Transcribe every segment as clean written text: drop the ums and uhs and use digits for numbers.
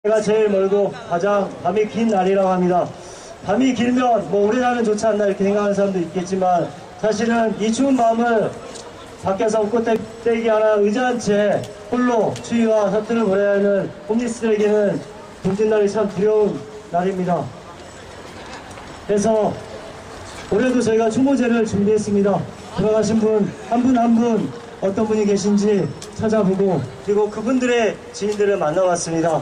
제가 제일 멀고 가장 밤이 긴 날이라고 합니다. 밤이 길면 뭐 오래 자면 좋지 않나 이렇게 생각하는 사람도 있겠지만 사실은 이 추운 밤을 밖에서 꽃떼기 하나 의자한 채 홀로 추위와 사투를 보내야 하는 홈리스들에게는 동짓날이 참 두려운 날입니다. 그래서 올해도 저희가 추모제를 준비했습니다. 돌아가신 분 한 분 한 분 어떤 분이 계신지 찾아보고 그리고 그분들의 지인들을 만나봤습니다.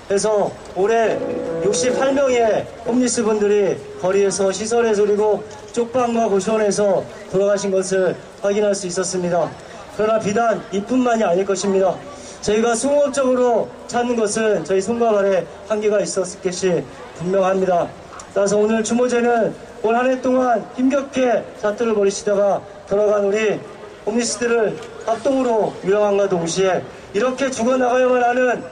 그래서 올해 68명의 홈리스 분들이 거리에서 시설에서 그리고 쪽방과 고시원에서 돌아가신 것을 확인할 수 있었습니다. 그러나 비단 이뿐만이 아닐 것입니다. 저희가 수공업적으로 찾는 것은 저희 손과 발에 한계가 있었을 것이 분명합니다. 따라서 오늘 추모제는 올 한 해 동안 힘겹게 사투를 벌이시다가 돌아간 우리 홈리스들을 합동으로 유명함과 동시에 이렇게 죽어나가야만 하는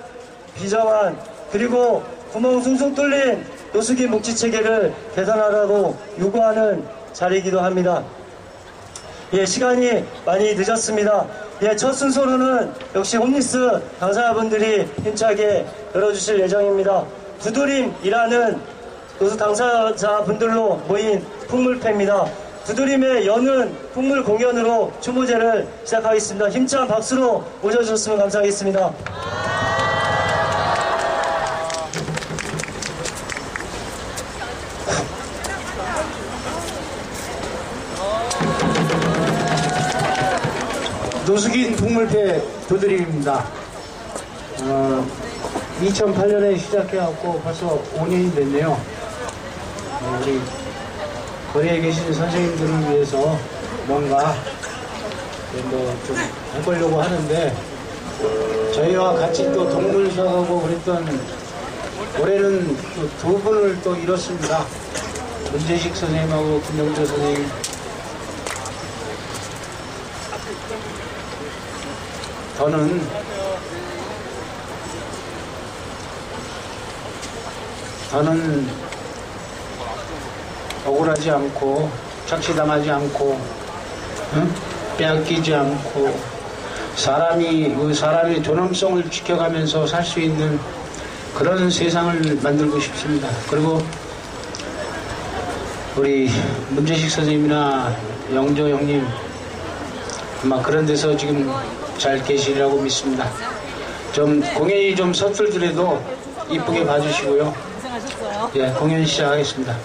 비정한 그리고 구멍 숭숭 뚫린 노숙인 복지체계를 개선하라고 요구하는 자리이기도 합니다. 예, 시간이 많이 늦었습니다. 예, 첫 순서로는 역시 홈리스 당사자분들이 힘차게 열어주실 예정입니다. 두드림이라는 노숙 당사자분들로 모인 풍물패입니다. 두드림의 여는 풍물 공연으로 추모제를 시작하겠습니다. 힘찬 박수로 모셔주셨으면 감사하겠습니다. 노숙인 풍물패 두드림입니다. 2008년에 시작해갖고 벌써 5년이 됐네요. 우리 거리에 계신 선생님들을 위해서 뭔가 좀 해보려고 하는데 저희와 같이 또 동물수학하고 그랬던 올해는 또 두 분을 또 잃었습니다. 문재식 선생님하고 김영조 선생님. 저는 억울하지 않고 착취당하지 않고 빼앗기지 않고 사람의 존엄성을 지켜가면서 살 수 있는 그런 세상을 만들고 싶습니다. 그리고 우리 문재식 선생님이나 영조 형님 아마 그런 데서 지금 잘 계시리라고 믿습니다. 좀 공연이 좀 서툴더라도 이쁘게 봐주시고요. 고생하셨어요. 예, 공연 시작하겠습니다.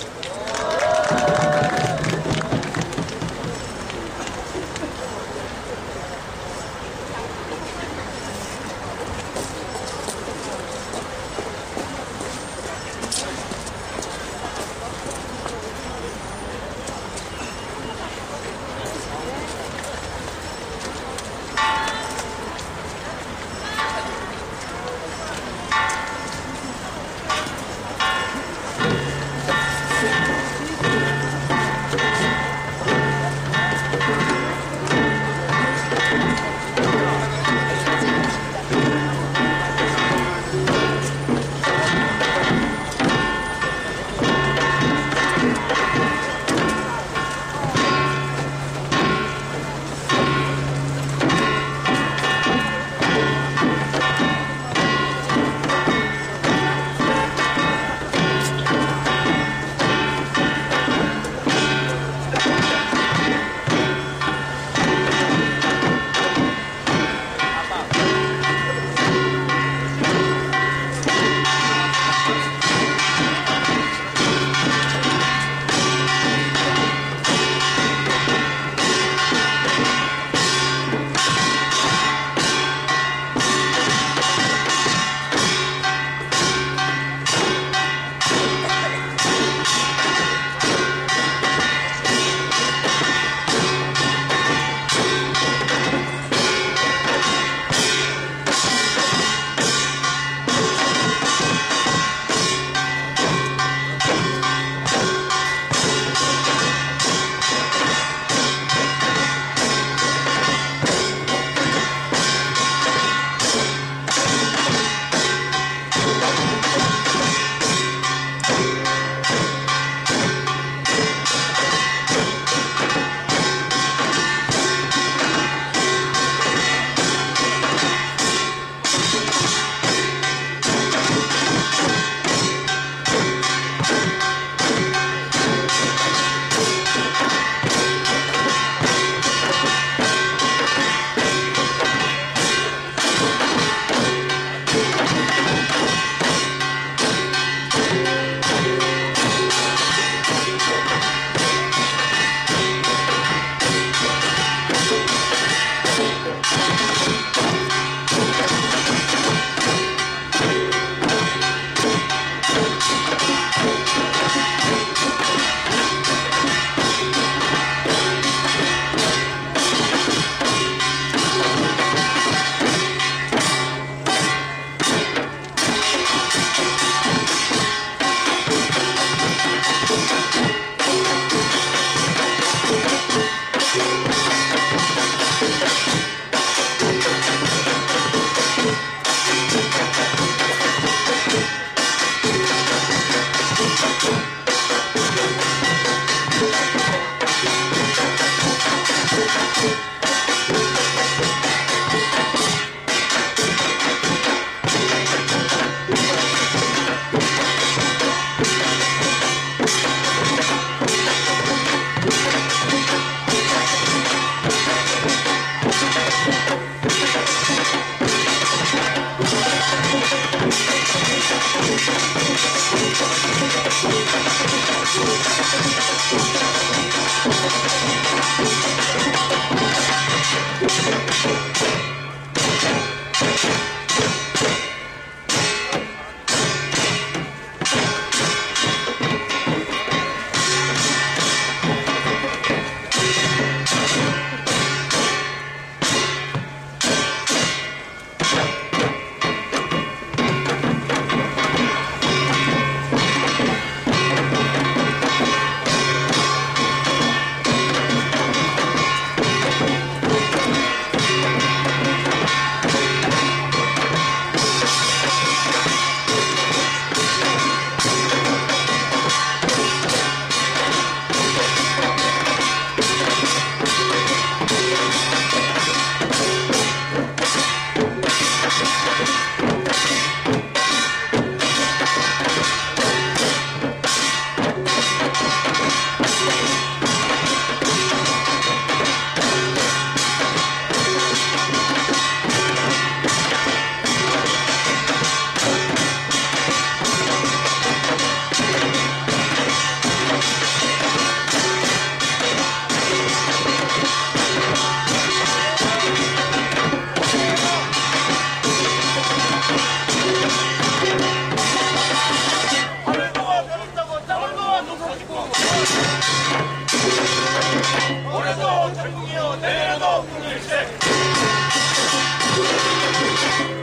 올해도 결국이요 내년에도 국민일체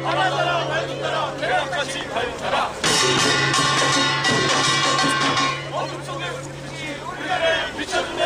하나나라 밝은 나라 대학같이 밝은 나라 어둠 속에 우리나라를 비춰주네.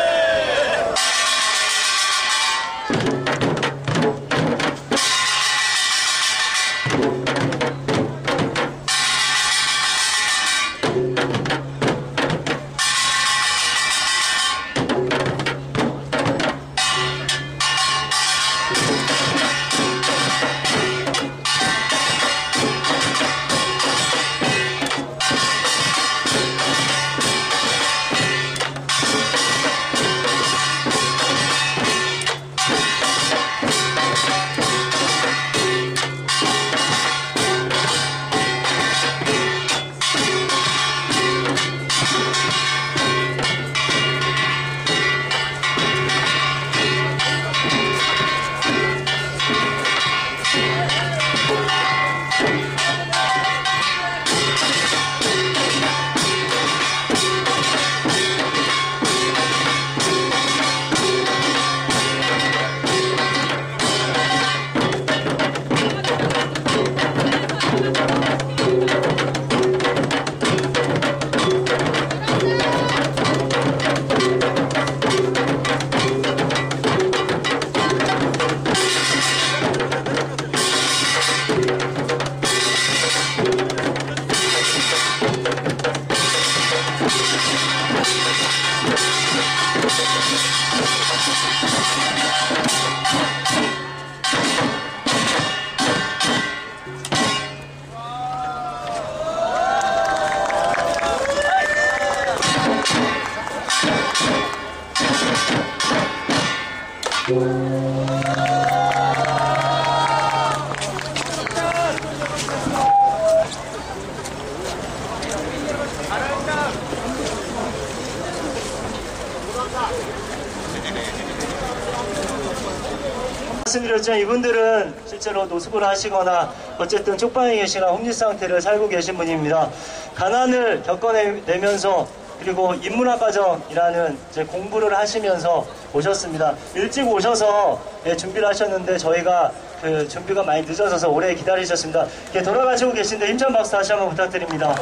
말씀드렸지만 이분들은 실제로 노숙을 하시거나 어쨌든 쪽방에 계시나 홈리 상태를 살고 계신 분입니다. 가난을 겪어내면서 그리고 인문학과정이라는 이제 공부를 하시면서 오셨습니다. 일찍 오셔서 준비를 하셨는데 저희가 그 준비가 많이 늦어져서 오래 기다리셨습니다. 돌아가시고 계신데 힘찬 박수 다시 한번 부탁드립니다.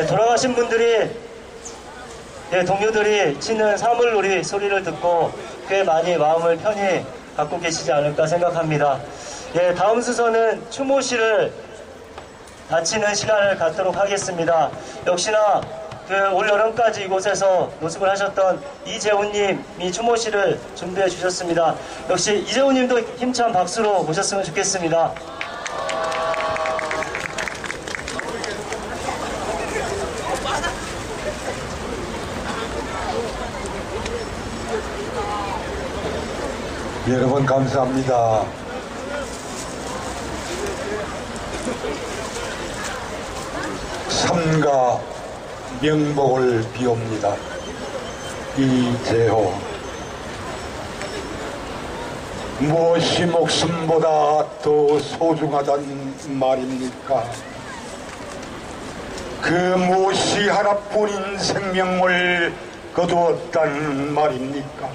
돌아가신 분들이 동료들이 치는 사물놀이 소리를 듣고 꽤 많이 마음을 편히 갖고 계시지 않을까 생각합니다. 다음 순서는 추모 씨를 바치는 시간을 갖도록 하겠습니다. 역시나 올 여름까지 이곳에서 노숙을 하셨던 이재훈님이 추모 씨를 준비해 주셨습니다. 역시 이재훈님도 힘찬 박수로 모셨으면 좋겠습니다. 여러분 감사합니다. 삼가 명복을 비옵니다. 이재호. 무엇이 목숨보다 더 소중하단 말입니까? 그 무엇이 하나뿐인 생명을 거두었단 말입니까?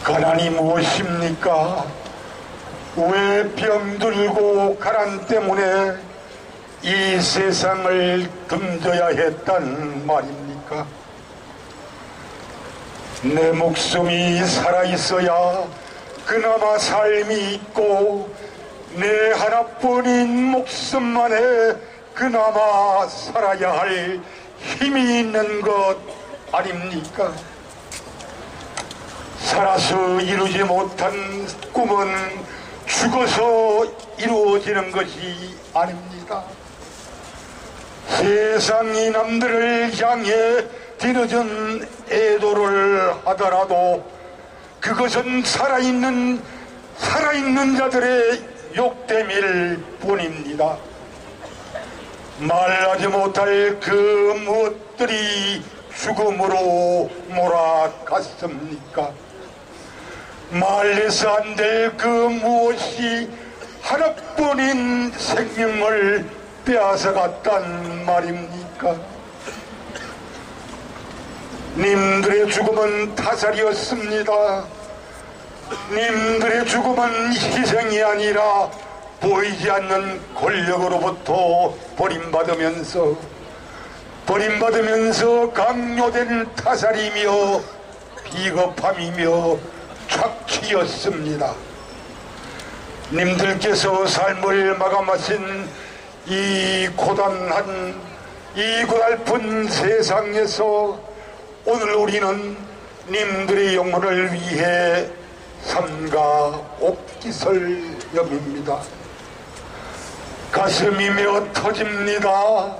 가난이 무엇입니까? 왜 병들고 가난 때문에 이 세상을 등져야 했단 말입니까? 내 목숨이 살아있어야 그나마 삶이 있고 내 하나뿐인 목숨만에 그나마 살아야 할 힘이 있는 것 아닙니까? 살아서 이루지 못한 꿈은 죽어서 이루어지는 것이 아닙니다. 세상이 남들을 향해 뒤늦은 애도를 하더라도 그것은 살아있는 자들의 욕됨일 뿐입니다. 말하지 못할 그 무엇들이 죽음으로 몰아갔습니까? 말해서 안 될 그 무엇이 하나뿐인 생명을 빼앗아갔단 말입니까? 님들의 죽음은 타살이었습니다. 님들의 죽음은 희생이 아니라 보이지 않는 권력으로부터 버림받으면서 강요된 타살이며 비겁함이며 착취였습니다. 님들께서 삶을 마감하신 이 고단한 이 고달픈 세상에서 오늘 우리는 님들의 영혼을 위해 삼가 옥기설 여깁니다. 가슴이며 터집니다.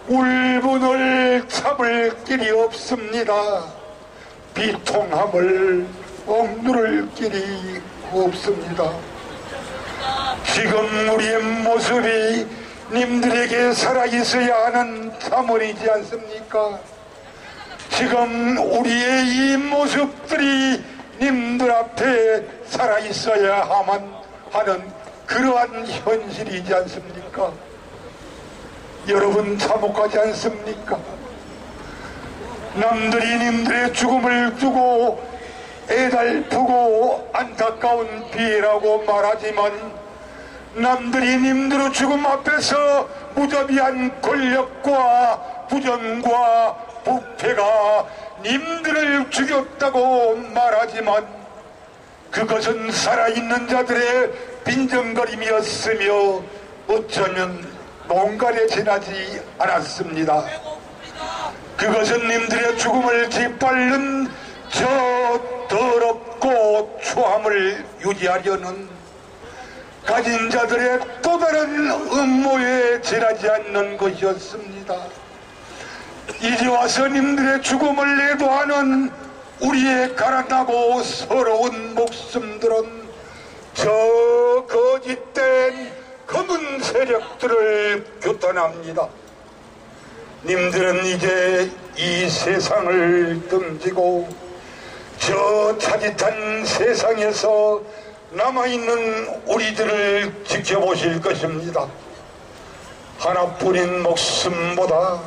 울분을 참을 길이 없습니다. 비통함을 억누를 길이 없습니다. 지금 우리의 모습이 님들에게 살아있어야 하는 자문이지 않습니까? 지금 우리의 이 모습들이 님들 앞에 살아있어야 하는 그러한 현실이지 않습니까? 여러분 참혹하지 않습니까? 남들이 님들의 죽음을 두고 애달프고 안타까운 비애라고 말하지만 남들이 님들의 죽음 앞에서 무자비한 권력과 부정과 부패가 님들을 죽였다고 말하지만 그것은 살아있는 자들의 빈정거림이었으며 어쩌면 농간에 지나지 않았습니다. 그것은 님들의 죽음을 짓밟는 저 더럽고 추함을 유지하려는 가진 자들의 또 다른 음모에 지나지 않는 것이었습니다. 이제 와서 님들의 죽음을 애도하는 우리의 가난하고 서러운 목숨들은 저 거짓된 검은 세력들을 규탄합니다. 님들은 이제 이 세상을 등지고 저 차짓한 세상에서 남아있는 우리들을 지켜보실 것입니다. 하나뿐인 목숨보다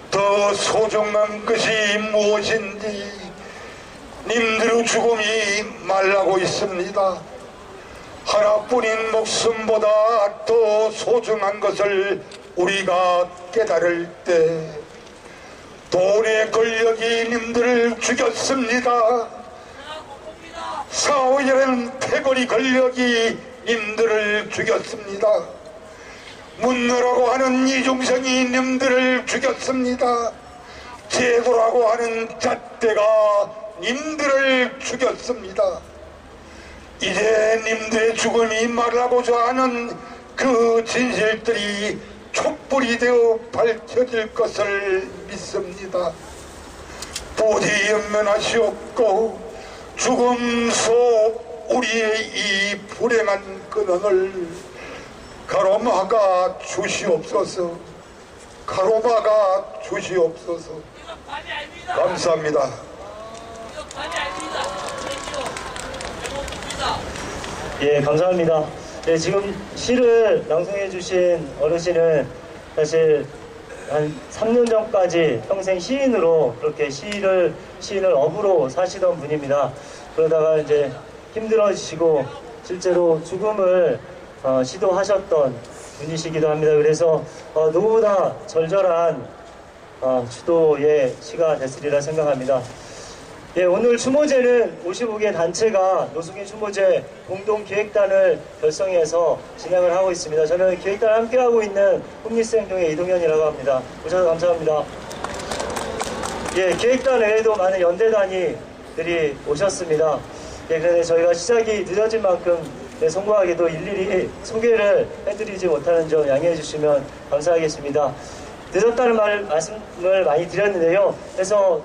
더 소중한 것이 무엇인지 님들의 죽음이 말하고 있습니다. 하나뿐인 목숨보다 더 소중한 것을 우리가 깨달을 때 돈의 권력이 님들을 죽였습니다. 사회라는 패거리 권력이 님들을 죽였습니다. 문노라고 하는 이중성이 님들을 죽였습니다. 제도라고 하는 잣대가 님들을 죽였습니다. 이제 님들의 죽음이 말하고자 하는 그 진실들이 촛불이 되어 밝혀질 것을 믿습니다. 부디 연면하시옵고 죽음 속 우리의 이 불행한 근원을 가로막아 주시옵소서. 가로막아 주시옵소서. 감사합니다. 예, 감사합니다. 예, 지금 시를 낭송해 주신 어르신은 사실 한 3년 전까지 평생 시인으로 그렇게 시인을 업으로 사시던 분입니다. 그러다가 이제 힘들어지시고 실제로 죽음을 시도하셨던 분이시기도 합니다. 그래서 누구보다 절절한 추도의 시가 됐으리라 생각합니다. 예, 오늘 추모제는 55개 단체가 노숙인 추모제 공동기획단을 결성해서 진행을 하고 있습니다. 저는 기획단을 함께하고 있는 홈리스행동의 이동현이라고 합니다. 오셔서 감사합니다. 예, 기획단 외에도 많은 연대단위들이 오셨습니다. 예, 그런데 저희가 시작이 늦어진 만큼 송구하게도 일일이 소개를 해드리지 못하는 점 양해해 주시면 감사하겠습니다. 늦었다는 말씀을 많이 드렸는데요. 그래서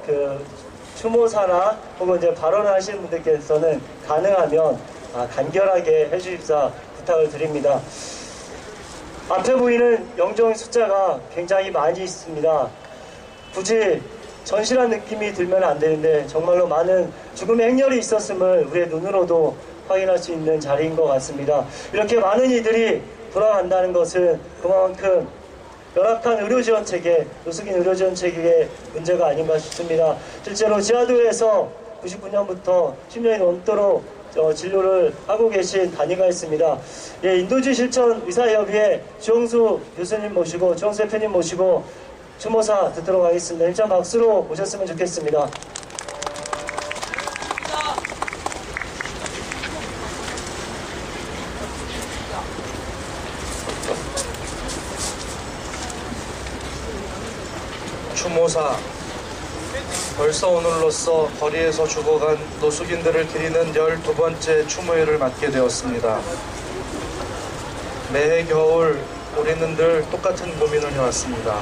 추모사나 혹은 이제 발언을 하시는 분들께서는 가능하면 간결하게 해주십사 부탁을 드립니다. 앞에 보이는 영정 숫자가 굉장히 많이 있습니다. 굳이 전실한 느낌이 들면 안 되는데 정말로 많은 죽음의 행렬이 있었음을 우리의 눈으로도 확인할 수 있는 자리인 것 같습니다. 이렇게 많은 이들이 돌아간다는 것은 그만큼 열악한 의료지원체계, 노숙인 의료지원체계의 문제가 아닌가 싶습니다. 실제로 지하도에서 99년부터 10년이 넘도록 진료를 하고 계신 단위가 있습니다. 예, 인도주의 실천 의사협의회 주영수 교수님 모시고, 주영수 대표님 모시고 추모사 듣도록 하겠습니다. 일단 박수로 모셨으면 좋겠습니다. 추모사, 벌써 오늘로써 거리에서 죽어간 노숙인들을 기리는 12번째 추모회를 맡게 되었습니다. 매해 겨울 우리는 늘 똑같은 고민을 해왔습니다.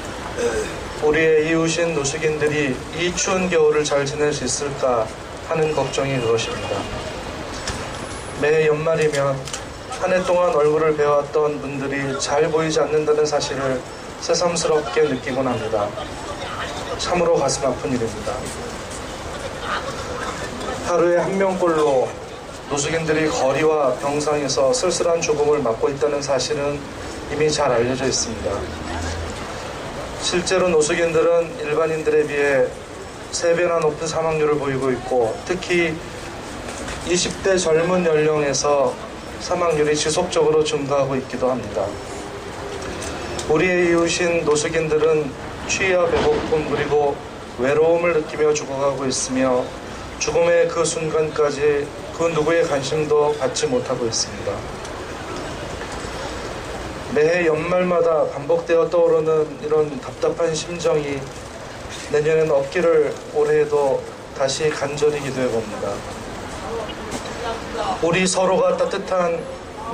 우리의 이웃인 노숙인들이 이 추운 겨울을 잘 지낼 수 있을까 하는 걱정이 그것입니다. 매해 연말이면 한 해 동안 얼굴을 배웠던 분들이 잘 보이지 않는다는 사실을 새삼스럽게 느끼곤 합니다. 참으로 가슴 아픈 일입니다. 하루에 한 명꼴로 노숙인들이 거리와 병상에서 쓸쓸한 죽음을 맞고 있다는 사실은 이미 잘 알려져 있습니다. 실제로 노숙인들은 일반인들에 비해 3배나 높은 사망률을 보이고 있고, 특히 20대 젊은 연령에서 사망률이 지속적으로 증가하고 있기도 합니다. 우리의 이웃인 노숙인들은 취의와 배고픔 그리고 외로움을 느끼며 죽어가고 있으며 죽음의 그 순간까지 그 누구의 관심도 받지 못하고 있습니다. 매해 연말마다 반복되어 떠오르는 이런 답답한 심정이 내년엔 없기를 올해에도 다시 간절히 기도해 봅니다. 우리 서로가 따뜻한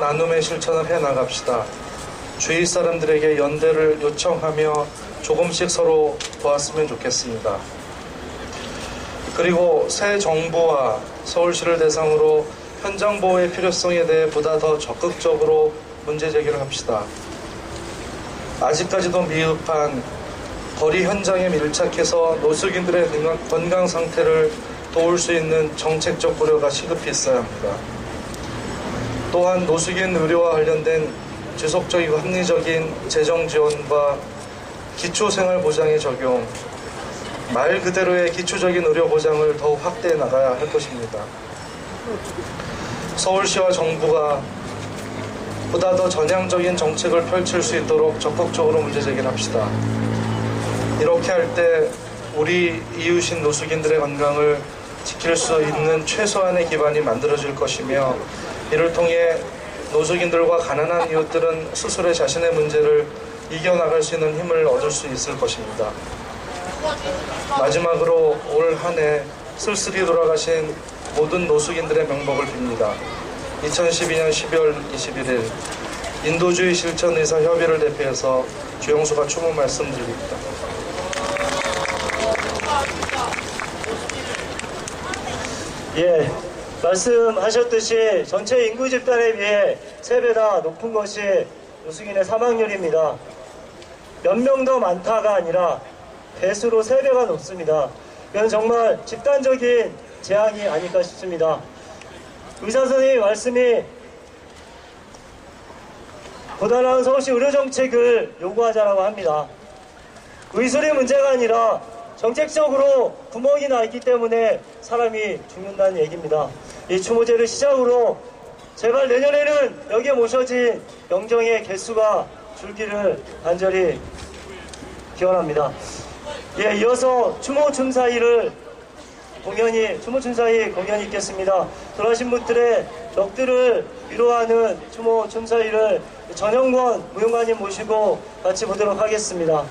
나눔의 실천을 해나갑시다. 주위 사람들에게 연대를 요청하며 조금씩 서로 도왔으면 좋겠습니다. 그리고 새 정부와 서울시를 대상으로 현장 보호의 필요성에 대해 보다 더 적극적으로 문제 제기를 합시다. 아직까지도 미흡한 거리 현장에 밀착해서 노숙인들의 건강 상태를 도울 수 있는 정책적 고려가 시급히 있어야 합니다. 또한 노숙인 의료와 관련된 지속적이고 합리적인 재정 지원과 기초생활보장의 적용, 말 그대로의 기초적인 의료보장을 더욱 확대해 나가야 할 것입니다. 서울시와 정부가 보다 더 전향적인 정책을 펼칠 수 있도록 적극적으로 문제 제기를 합시다. 이렇게 할 때 우리 이웃인 노숙인들의 건강을 지킬 수 있는 최소한의 기반이 만들어질 것이며, 이를 통해 노숙인들과 가난한 이웃들은 스스로 자신의 문제를 이겨나갈 수 있는 힘을 얻을 수 있을 것입니다. 마지막으로 올 한 해 쓸쓸히 돌아가신 모든 노숙인들의 명복을 빕니다. 2012년 12월 21일 인도주의 실천 의사 협의를 대표해서 주영수가 추모 말씀드립니다. 예, 말씀하셨듯이 전체 인구 집단에 비해 3배나 높은 것이 노숙인의 사망률입니다. 몇 명 더 많다가 아니라 배수로 3배가 높습니다. 이건 정말 집단적인 재앙이 아닐까 싶습니다. 의사 선생님 말씀이 보다 나은 서울시 의료정책을 요구하자라고 합니다. 의술이 문제가 아니라 정책적으로 구멍이 나 있기 때문에 사람이 죽는다는 얘기입니다. 이 추모제를 시작으로 제발 내년에는 여기에 모셔진 영정의 개수가 줄기를 간절히 기원합니다. 예, 이어서 추모춤사위를 추모춤사위 공연이 있겠습니다. 돌아가신 분들의 넋들을 위로하는 추모춤사위를 전영권 무용관님 모시고 같이 보도록 하겠습니다.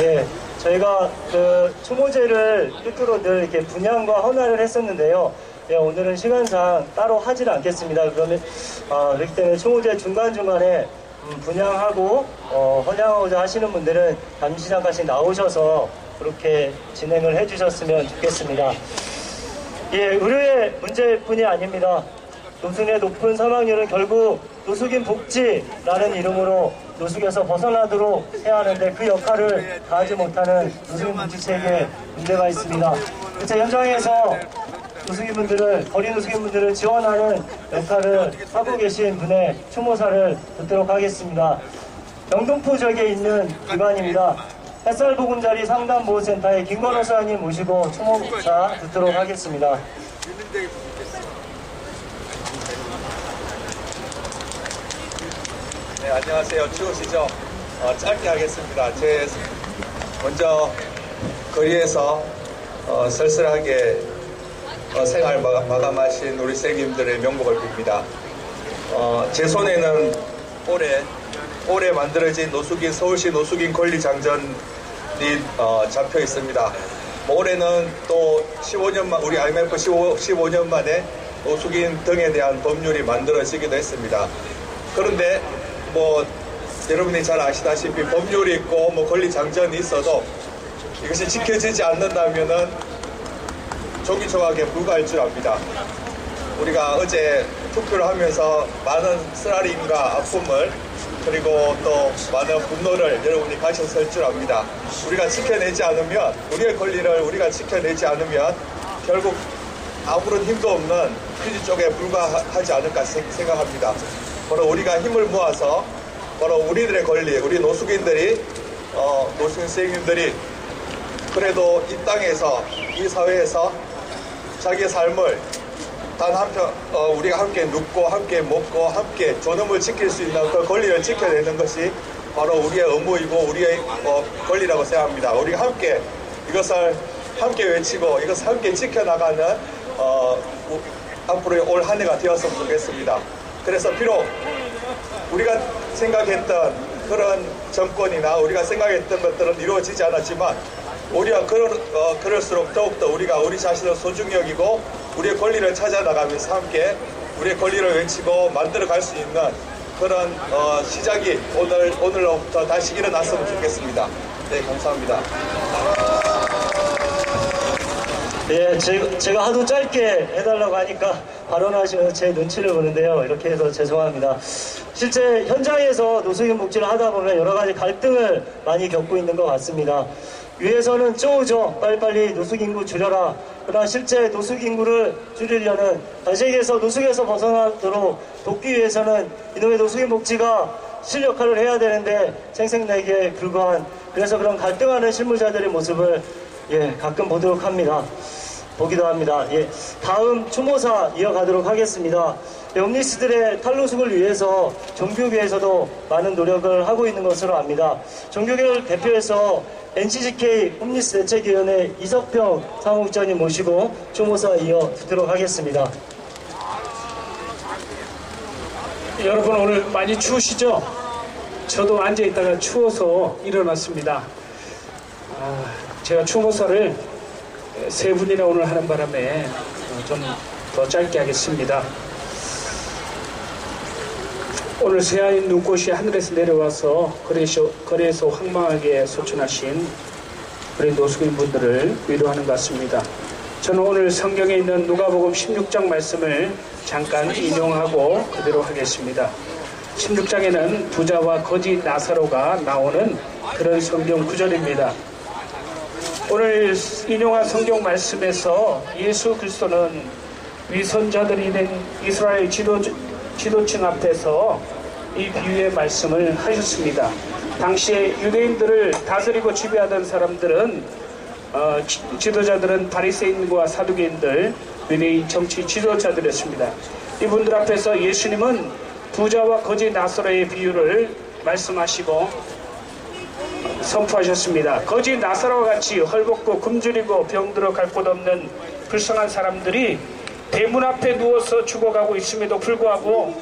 예, 저희가 그 추모제를 끝으로 늘 이렇게 분향과 헌화를 했었는데요. 예, 오늘은 시간상 따로 하지는 않겠습니다. 그러면 그렇기 때문에 추모제 중간중간에 분향하고 헌향하고자 하시는 분들은 잠시 잠깐씩 나오셔서 그렇게 진행을 해주셨으면 좋겠습니다. 예, 의료의 문제뿐이 아닙니다. 노숙의 높은 사망률은 결국 노숙인 복지라는 이름으로 노숙에서 벗어나도록 해야 하는데 그 역할을 다하지 못하는 노숙인 복지체계에 문제가 있습니다. 그래서 현장에서 노숙인분들을, 거리 노숙인분들을 지원하는 역할을 하고 계신 분의 추모사를 듣도록 하겠습니다. 영등포 지역에 있는 기관입니다. 햇살보금자리 상담보호센터의 김건호 사장님 모시고 추모사 듣도록 하겠습니다. 네, 안녕하세요. 추우시죠? 짧게 하겠습니다. 먼저 거리에서 쓸쓸하게 생활 마감하신 우리 선생님들의 명복을 빕니다. 제 손에는 올해 만들어진 서울시 노숙인 권리장전이 잡혀 있습니다. 올해는 또 15년 우리 IMF 15년 만에 노숙인 등에 대한 법률이 만들어지기도 했습니다. 그런데 여러분이 잘 아시다시피 법률이 있고 권리장전이 있어도 이것이 지켜지지 않는다면은 종이 조각에 불과할 줄 압니다. 우리가 어제 투표를 하면서 많은 쓰라림과 아픔을 그리고 또 많은 분노를 여러분이 가셨을 줄 압니다. 우리가 지켜내지 않으면, 우리의 권리를 우리가 지켜내지 않으면 결국 아무런 힘도 없는 퀴즈 쪽에 불과하지 않을까 생각합니다. 바로 우리가 힘을 모아서 바로 우리들의 권리, 우리 노숙인들이 노숙인 선생님들이 그래도 이 땅에서, 이 사회에서 자기의 삶을 단 한편 우리가 함께 눕고 함께 먹고 함께 존엄을 지킬 수 있는 그 권리를 지켜내는 것이 바로 우리의 의무이고 우리의 권리라고 생각합니다. 우리가 함께 이것을 함께 외치고 이것을 함께 지켜나가는 앞으로 올 한 해가 되었으면 좋겠습니다. 그래서 비록 우리가 생각했던 그런 정권이나 우리가 생각했던 것들은 이루어지지 않았지만 우리가 그럴수록 더욱더 우리가 우리 자신을 소중히 여기고 우리의 권리를 찾아나가면서 함께 우리의 권리를 외치고 만들어갈 수 있는 그런 시작이 오늘로부터 다시 일어났으면 좋겠습니다. 네, 감사합니다. 네, 제가 하도 짧게 해달라고 하니까 발언하시면서 제 눈치를 보는데요. 이렇게 해서 죄송합니다. 실제 현장에서 노숙인 복지를 하다 보면 여러 가지 갈등을 많이 겪고 있는 것 같습니다. 위에서는 쪼우죠. 빨리빨리 노숙인구 줄여라. 그러나 실제 노숙인구를 줄이려는, 다시 얘기해서 노숙에서 벗어나도록 돕기 위해서는 이놈의 노숙인 복지가 실역할을 해야 되는데 생색내기에 불과한, 그래서 그런 갈등하는 실무자들의 모습을 가끔 보기도 합니다. 다음 추모사 이어가도록 하겠습니다. 홈리스들의 탈노숙을 위해서 종교계에서도 많은 노력을 하고 있는 것으로 압니다. 종교계를 대표해서 NCGK 홈리스 대책위원회 이석평 사무국장님 모시고 추모사 이어 듣도록 하겠습니다. 여러분 오늘 많이 추우시죠? 저도 앉아있다가 추워서 일어났습니다. 제가 추모사를 세 분이나 오늘 하는 바람에 좀 더 짧게 하겠습니다. 오늘 새하얀 눈꽃이 하늘에서 내려와서 거리에서 황망하게 소천하신 우리 노숙인분들을 위로하는 것 같습니다. 저는 오늘 성경에 있는 누가복음 16장 말씀을 잠깐 인용하고 그대로 하겠습니다. 16장에는 부자와 거지 나사로가 나오는 그런 성경 구절입니다. 오늘 인용한 성경 말씀에서 예수 그리스도는 위선자들이 된 이스라엘 지도층 앞에서 이 비유의 말씀을 하셨습니다. 당시에 유대인들을 다스리고 지배하던 사람들은 지도자들은 바리새인과 사두개인들, 유대인 정치 지도자들이었습니다. 이분들 앞에서 예수님은 부자와 거지 나사로의 비유를 말씀하시고 선포하셨습니다. 거지 나사로와 같이 헐벗고 굶주리고 병들어 갈 곳 없는 불쌍한 사람들이 대문 앞에 누워서 죽어가고 있음에도 불구하고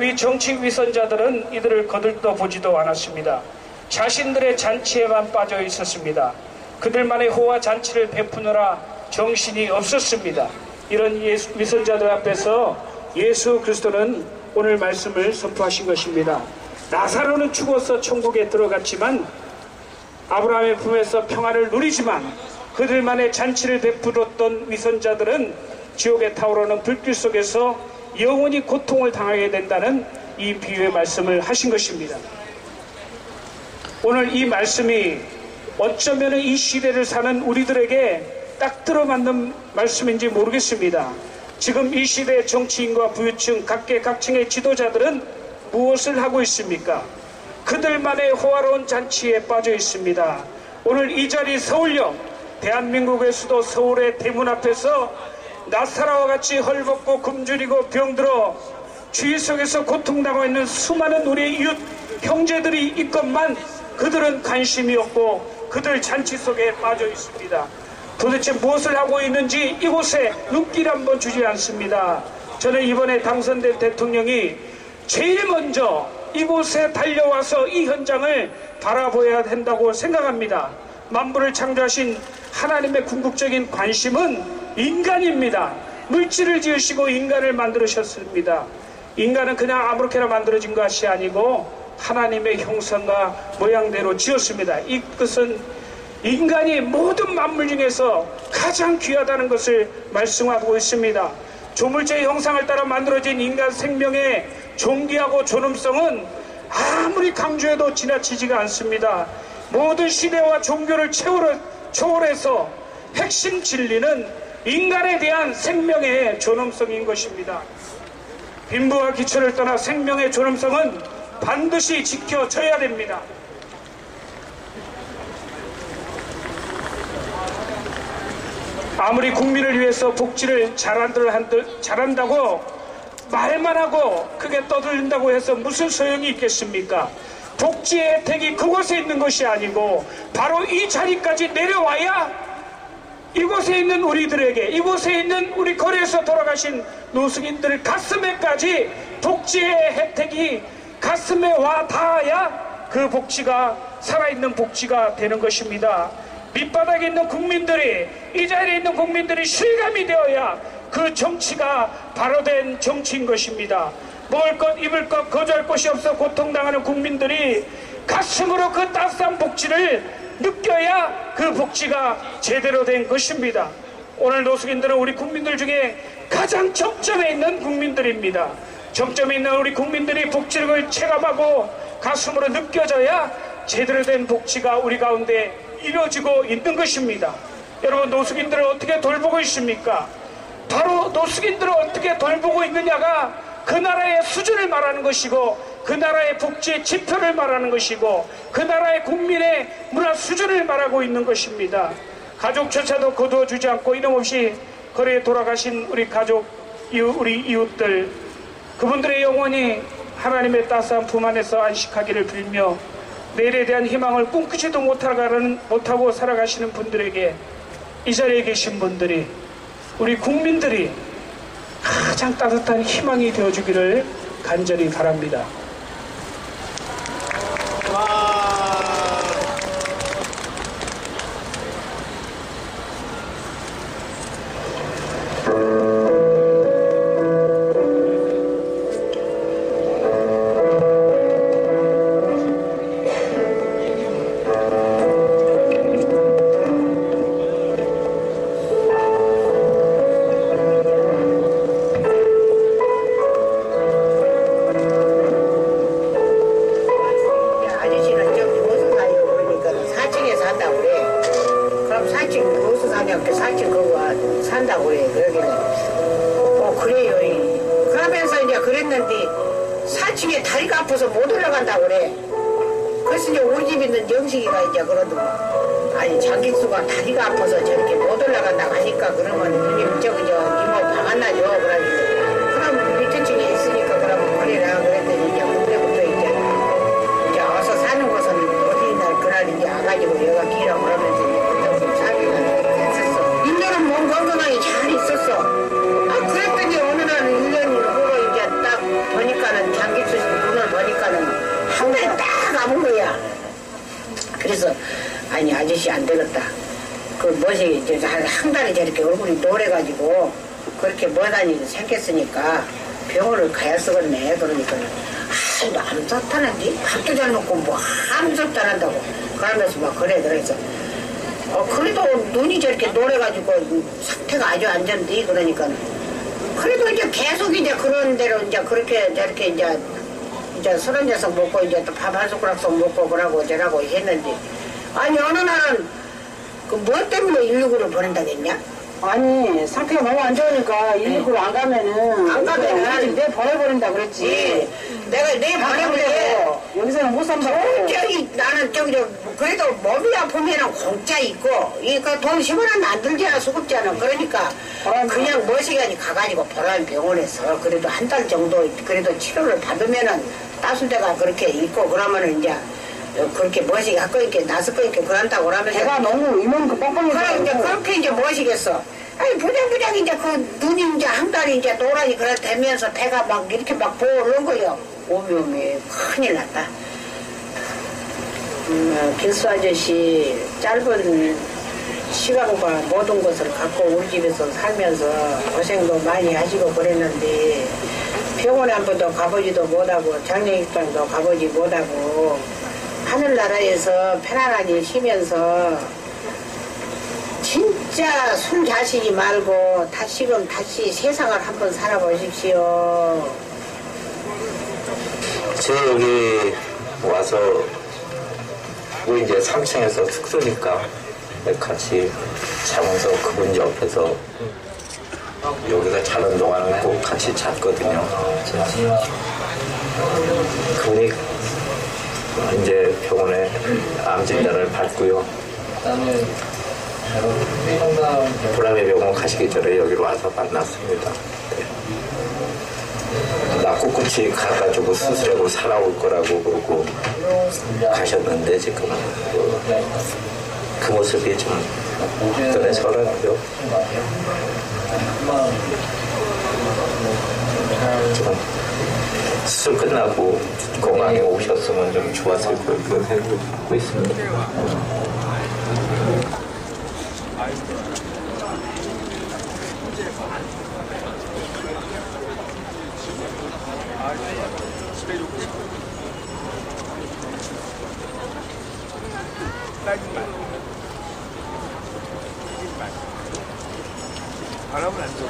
이 정치 위선자들은 이들을 거들떠 보지도 않았습니다. 자신들의 잔치에만 빠져 있었습니다. 그들만의 호화 잔치를 베푸느라 정신이 없었습니다. 이런 위선자들 앞에서 예수 그리스도는 오늘 말씀을 선포하신 것입니다. 나사로는 죽어서 천국에 들어갔지만 아브라함의 품에서 평안을 누리지만 그들만의 잔치를 베풀었던 위선자들은 지옥에 타오르는 불길 속에서 영원히 고통을 당하게 된다는 이 비유의 말씀을 하신 것입니다. 오늘 이 말씀이 어쩌면 이 시대를 사는 우리들에게 딱 들어맞는 말씀인지 모르겠습니다. 지금 이 시대의 정치인과 부유층, 각계각층의 지도자들은 무엇을 하고 있습니까? 그들만의 호화로운 잔치에 빠져 있습니다. 오늘 이 자리 서울역, 대한민국의 수도 서울의 대문 앞에서 나사로와 같이 헐벗고 굶주리고 병들어 주의 속에서 고통당하고 있는 수많은 우리의 이웃 형제들이 있건만 그들은 관심이 없고 그들 잔치 속에 빠져 있습니다. 도대체 무엇을 하고 있는지 이곳에 눈길 한번 주지 않습니다. 저는 이번에 당선된 대통령이 제일 먼저 이곳에 달려와서 이 현장을 바라보아야 된다고 생각합니다. 만물을 창조하신 하나님의 궁극적인 관심은 인간입니다. 물질을 지으시고 인간을 만들으셨습니다. 인간은 그냥 아무렇게나 만들어진 것이 아니고 하나님의 형상과 모양대로 지었습니다. 이것은 인간이 모든 만물 중에서 가장 귀하다는 것을 말씀하고 있습니다. 조물주의 형상을 따라 만들어진 인간 생명의 존귀하고 존엄성은 아무리 강조해도 지나치지가 않습니다. 모든 시대와 종교를 초월해서 핵심 진리는 인간에 대한 생명의 존엄성인 것입니다. 빈부와 기초를 떠나 생명의 존엄성은 반드시 지켜져야 됩니다. 아무리 국민을 위해서 복지를 잘한다고 말만 하고 크게 떠들린다고 해서 무슨 소용이 있겠습니까? 복지의 혜택이 그곳에 있는 것이 아니고 바로 이 자리까지 내려와야 이곳에 있는 우리들에게, 이곳에 있는 우리 거리에서 돌아가신 노숙인들 가슴에까지 복지의 혜택이 가슴에 와 닿아야 그 복지가 살아있는 복지가 되는 것입니다. 밑바닥에 있는 국민들이, 이 자리에 있는 국민들이 실감이 되어야 그 정치가 바로 된 정치인 것입니다. 먹을 것, 입을 것, 거주할 곳이 없어 고통당하는 국민들이 가슴으로 그 따스한 복지를 느껴야 그 복지가 제대로 된 것입니다. 오늘 노숙인들은 우리 국민들 중에 가장 정점에 있는 국민들입니다. 정점에 있는 우리 국민들이 복지를 체감하고 가슴으로 느껴져야 제대로 된 복지가 우리 가운데 이루어지고 있는 것입니다. 여러분, 노숙인들을 어떻게 돌보고 있습니까? 바로 노숙인들을 어떻게 돌보고 있느냐가 그 나라의 수준을 말하는 것이고 그 나라의 복지의 지표를 말하는 것이고 그 나라의 국민의 문화 수준을 말하고 있는 것입니다. 가족조차도 거두어주지 않고 이름없이 거리에 돌아가신 우리 가족, 우리 이웃들, 그분들의 영혼이 하나님의 따스한 품 안에서 안식하기를 빌며 내일에 대한 희망을 꿈꾸지도 못하고 살아가시는 분들에게, 이 자리에 계신 분들이, 우리 국민들이 가장 따뜻한 희망이 되어주기를 간절히 바랍니다. 이모 방 안 나죠? 그러면 밑에 층에 있으니까 그러면 그래라 그랬더니 상당히 딱 아픈 거야. 그래서 아니 아저씨 안 되겠다. 그 멋이 이제 한 달이 저렇게 얼굴이 노래가지고 그렇게 머다니 생겼으니까 병원을 가야 쓰겠네. 그러니까 너 아무것도 안 한디? 밥도 잘 먹고 뭐 아무것도 안 한다고 그러면서 막 그래. 그래서 그래도 눈이 저렇게 노래가지고 상태가 아주 안 좋은데 그러니까 그래도 이제 계속 이제 그런 대로 이제 그렇게 저렇게 이제 술 한 잔씩 먹고 이제 또 밥 한 숟가락씩 먹고 그러고 저라고 했는데 아니 어느 날은 그 뭐 때문에 119를 보낸다겠냐? 아니 상태가 너무 안 좋으니까 119를 안 가면은 내 보내버린다 그랬지. 내가 내 보내버려. 여기서는 못 산다고. 저기 나는 저기 그래도 몸이 아프면은 공짜 있고 이거 돈 10원 안 들잖아. 수급잖아. 그러니까 그냥 머시간이 가가지고 보라는 병원에서 그래도 한 달 정도 그래도 치료를 받으면은 따순데가 그렇게 있고 그러면은 이제 그렇게 머시기 갖고 있게 나서 있게 그런다고 그러면서 배가 너무 이만큼 뻥뻥해서 이제 그렇게 이제 머시겠어. 아니 부장부장 이제 그 눈이 이제 한 달이 이제 노란이 그래 되면서 배가 막 이렇게 막 보는 거요. 오메 큰일 났다. 길수 아저씨 짧은 시간과 모든 것을 갖고 우리 집에서 살면서 고생도 많이 하시고 그랬는데 병원에 한 번도 가보지도 못하고 장례식장도 가보지 못하고 하늘나라에서 편안하게 쉬면서 진짜 술 자시지 말고 다시금 다시 세상을 한번 살아보십시오. 제가 여기 와서 우리 이제 3층에서 숙소니까 같이 자면서 그분 옆에서 여기서 자는 동안은 꼭 같이 잤거든요. 그분이 이제 병원에 암 진단을 받고요. 보람의 병원 가시기 전에 여기로 와서 만났습니다. 나 꿋꿋이 가가지고 수술하고 살아올 거라고 그러고 가셨는데 지금 그 모습이 좀 눈에 서러워요. 좀 수술 끝나고 건강에 오셨으면 좀 좋았을 걸 그런 생각을 하고 있습니다. 바람은 안 줘.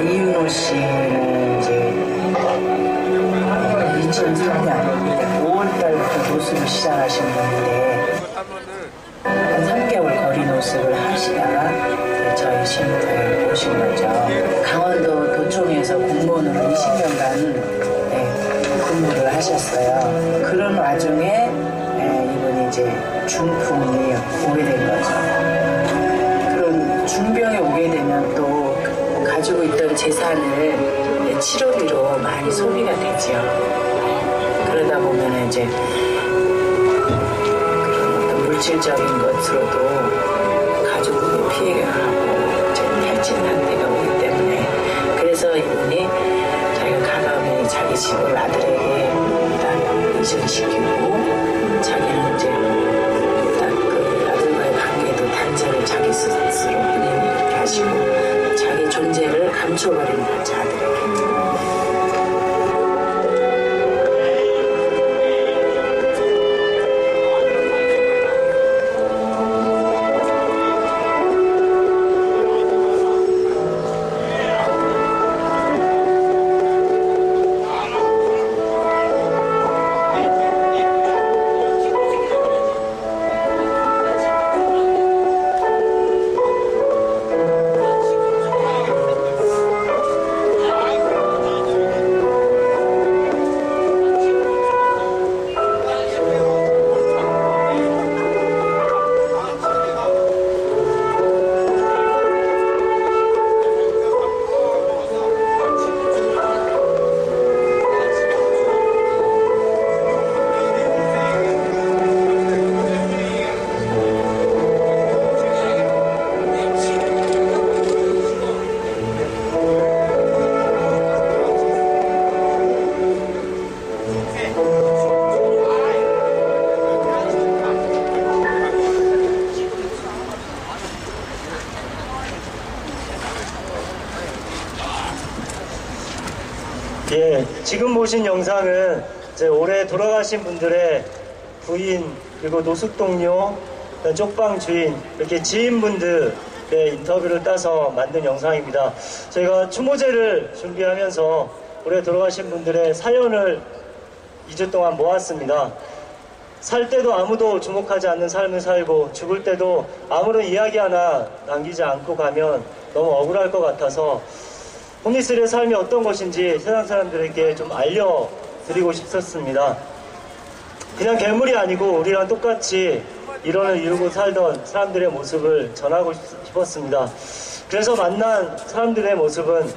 이윤호 씨는 이제 2004년 5월달부터 노숙을 시작하신 분인데 한 3개월 거리 노숙을 하시다가 저희 쉼터에 오신 거죠. 강원도 도청에서 공무원으로 20년간 근무를 하셨어요. 그런 와중에 이분이 이제 중풍이 오게 된 거죠. 그런 중병에 오게 되면 또 가지고 있던 재산을 치료비로 많이 소비가 되죠. 그러다 보면 이제 그런 어떤 물질적인 것으로도 가족을 피해가 하고 탈진한 데가 오기 때문에 그래서 이분이 자기가 가감히 자기 집을 아들에게 딱 이전시키고 자기는 이제 딱 그 아들과의 관계도 단절을 자기 스스로 본인이 이렇게 하시고 자기 존재를 감춰버리는 거죠, 아들에게. 지금 보신 영상은 이제 올해 돌아가신 분들의 부인, 그리고 노숙 동료, 쪽방 주인, 이렇게 지인분들의 인터뷰를 따서 만든 영상입니다. 저희가 추모제를 준비하면서 올해 돌아가신 분들의 사연을 2주 동안 모았습니다. 살 때도 아무도 주목하지 않는 삶을 살고 죽을 때도 아무런 이야기 하나 남기지 않고 가면 너무 억울할 것 같아서 홈리스의 삶이 어떤 것인지 세상 사람들에게 좀 알려드리고 싶었습니다. 그냥 괴물이 아니고 우리랑 똑같이 일원을 이루고 살던 사람들의 모습을 전하고 싶었습니다. 그래서 만난 사람들의 모습은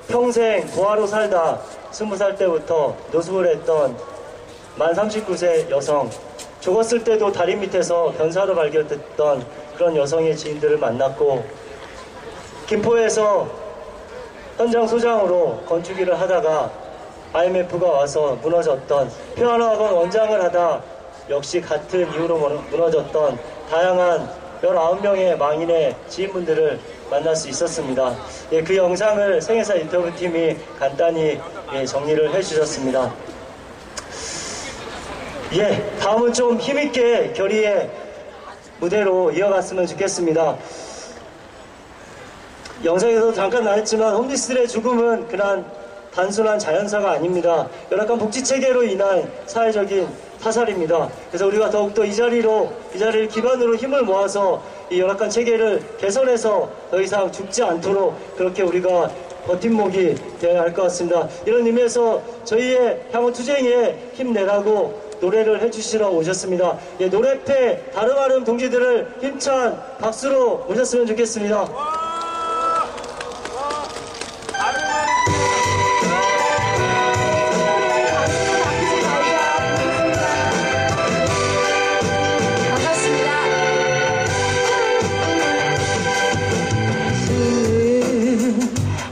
평생 고아로 살다 20살 때부터 노숙을 했던 만 39세 여성, 죽었을 때도 다리 밑에서 변사로 발견됐던 그런 여성의 지인들을 만났고, 김포에서 현장 소장으로 건축일을 하다가 IMF가 와서 무너졌던, 평화학원 원장을 하다 역시 같은 이유로 무너졌던 다양한 19명의 망인의 지인분들을 만날 수 있었습니다. 예, 그 영상을 생애사 인터뷰팀이 간단히 정리를 해주셨습니다. 예, 다음은 좀 힘있게 결의의 무대로 이어갔으면 좋겠습니다. 영상에서 잠깐 나왔지만 홈리스들의 죽음은 그냥 단순한 자연사가 아닙니다. 열악한 복지체계로 인한 사회적인 타살입니다. 그래서 우리가 더욱더 이 자리를 기반으로 힘을 모아서 이 열악한 체계를 개선해서 더 이상 죽지 않도록 그렇게 우리가 버팀목이 되어야 할 것 같습니다. 이런 의미에서 저희의 향후 투쟁에 힘내라고 노래를 해주시러 오셨습니다. 예, 노래패 다름아름 동지들을 힘찬 박수로 모셨으면 좋겠습니다.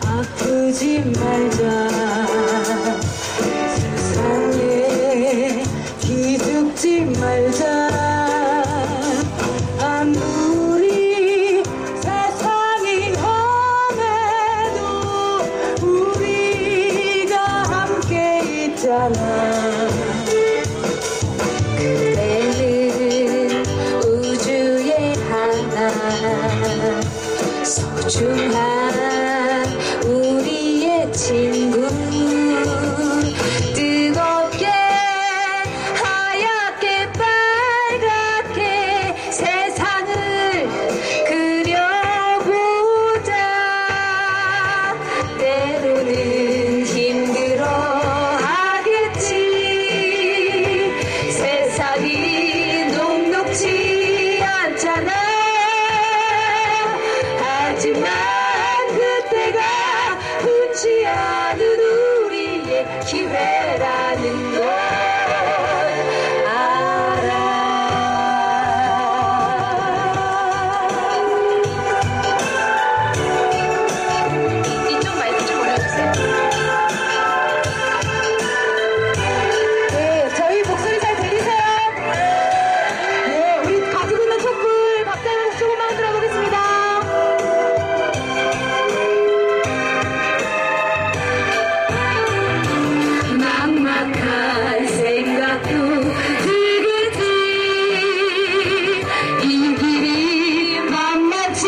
아프지 말자, 세상에 기죽지 말자. 아무리 세상이 험해도 우리가 함께 있잖아. 그대는 우주의 하나, 소중한 우리의 친구. 뜨겁게 하얗게 빨갛게 세상을 그려보자. 때로는 힘들어하겠지. 세상이 녹록지 않잖아. 하지만 그때가 흔치 않은 우리의 기회라는 걸 알아. 이쪽 마이크 좀 올려주세요. 네, 저희 목소리 잘 들리세요? 네, 우리 가지고 있는 촛불 박자를 조금만 들어보겠습니다. 막막한 생각도 들겠지. 이 길이 만만치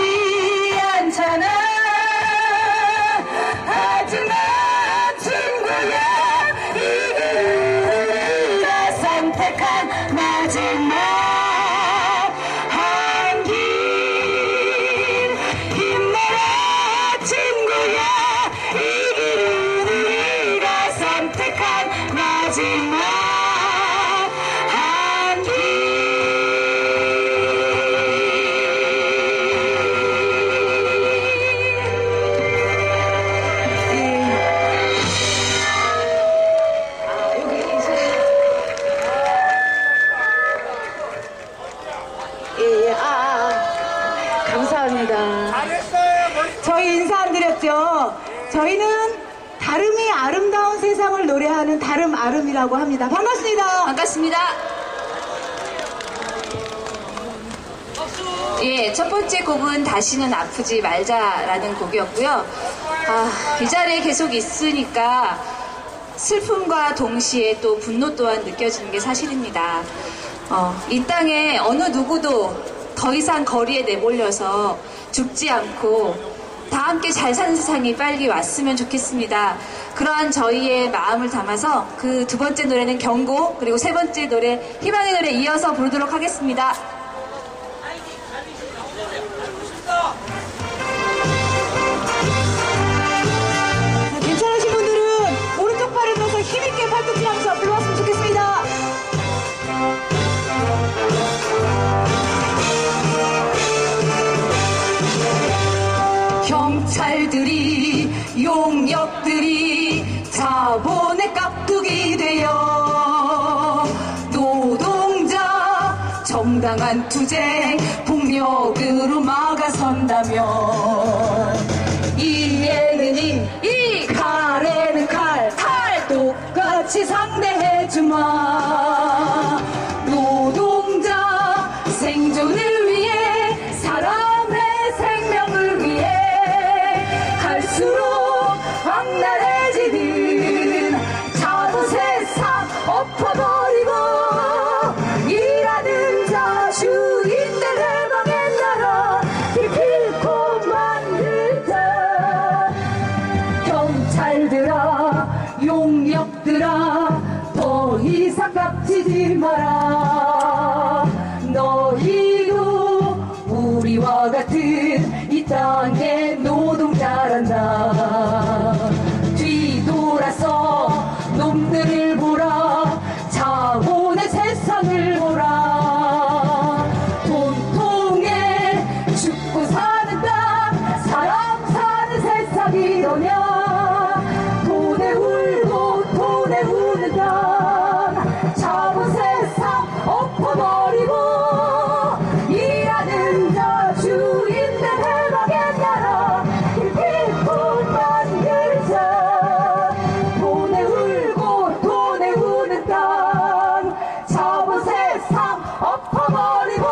않잖아. 하지만 친구야, 이 길은 우리가 선택한 마지막 한 길. 힘내라 친구야, 이 길은 우리가 선택한 마지막 한 길. 여기 계세요. 예, 감사합니다. 저희 인사 안 드렸죠? 저희는 다름이 아름다운 세상을 노래하는 다름아름이라고 합니다. 반갑습니다. 반갑습니다. 예, 첫 번째 곡은 다시는 아프지 말자라는 곡이었고요. 이 자리에 계속 있으니까 슬픔과 동시에 또 분노 또한 느껴지는 게 사실입니다. 이 땅에 어느 누구도 더 이상 거리에 내몰려서 죽지 않고 다 함께 잘 사는 세상이 빨리 왔으면 좋겠습니다. 그러한 저희의 마음을 담아서 그 두 번째 노래는 경고, 그리고 세 번째 노래 희망의 노래 이어서 부르도록 하겠습니다. 괜찮으신 분들은 오른쪽 팔을 들어서 힘있게 팔뚝질하면서 불러왔으면 좋겠습니다. 경찰들이 용역들이 자본의 깍두기 되어 노동자 정당한 투쟁 폭력으로 막아선다면 이에는 이 칼에는 칼 똑같이 상대해주마. 노동자 생존을 위해 사람의 생명을 위해 갈수록 악랄해지는 자본 세상 엎어버리고 일하는 자 주인들 해방의 나라 기필코 만들자. 경찰들아 용역들아 더 이상 깝치지 마라. 너희도 우리와 같은 이 땅의 노동자란다. 뒤돌아서 놈들을 보라. 자본의 세상을 보라. 돈통에 죽고 사는 땅 사람 사는 세상이더냐. 돈에 울고 돈에 우는 땅 자본 세상 엎어버리고 일하는 자 주인들 해방의 나라 기필코 만들자. 돈에 울고 돈에 우는 땅 자본 세상 엎어버리고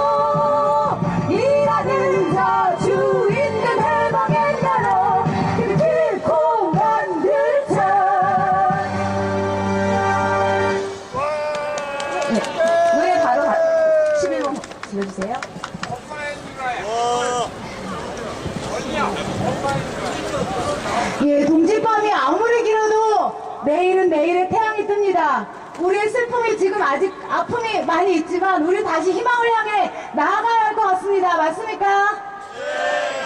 일하는 자 주인들 해방의 나라 기필코 만들자. 노래 바로 11번 들려주세요. 예, 동지밤이 아무리 길어도 내일은 내일의 태양이 뜹니다. 우리의 슬픔이 지금 아직 아픔이 많이 있지만 우리 다시 희망을 향해 나아가야 할 것 같습니다. 맞습니까?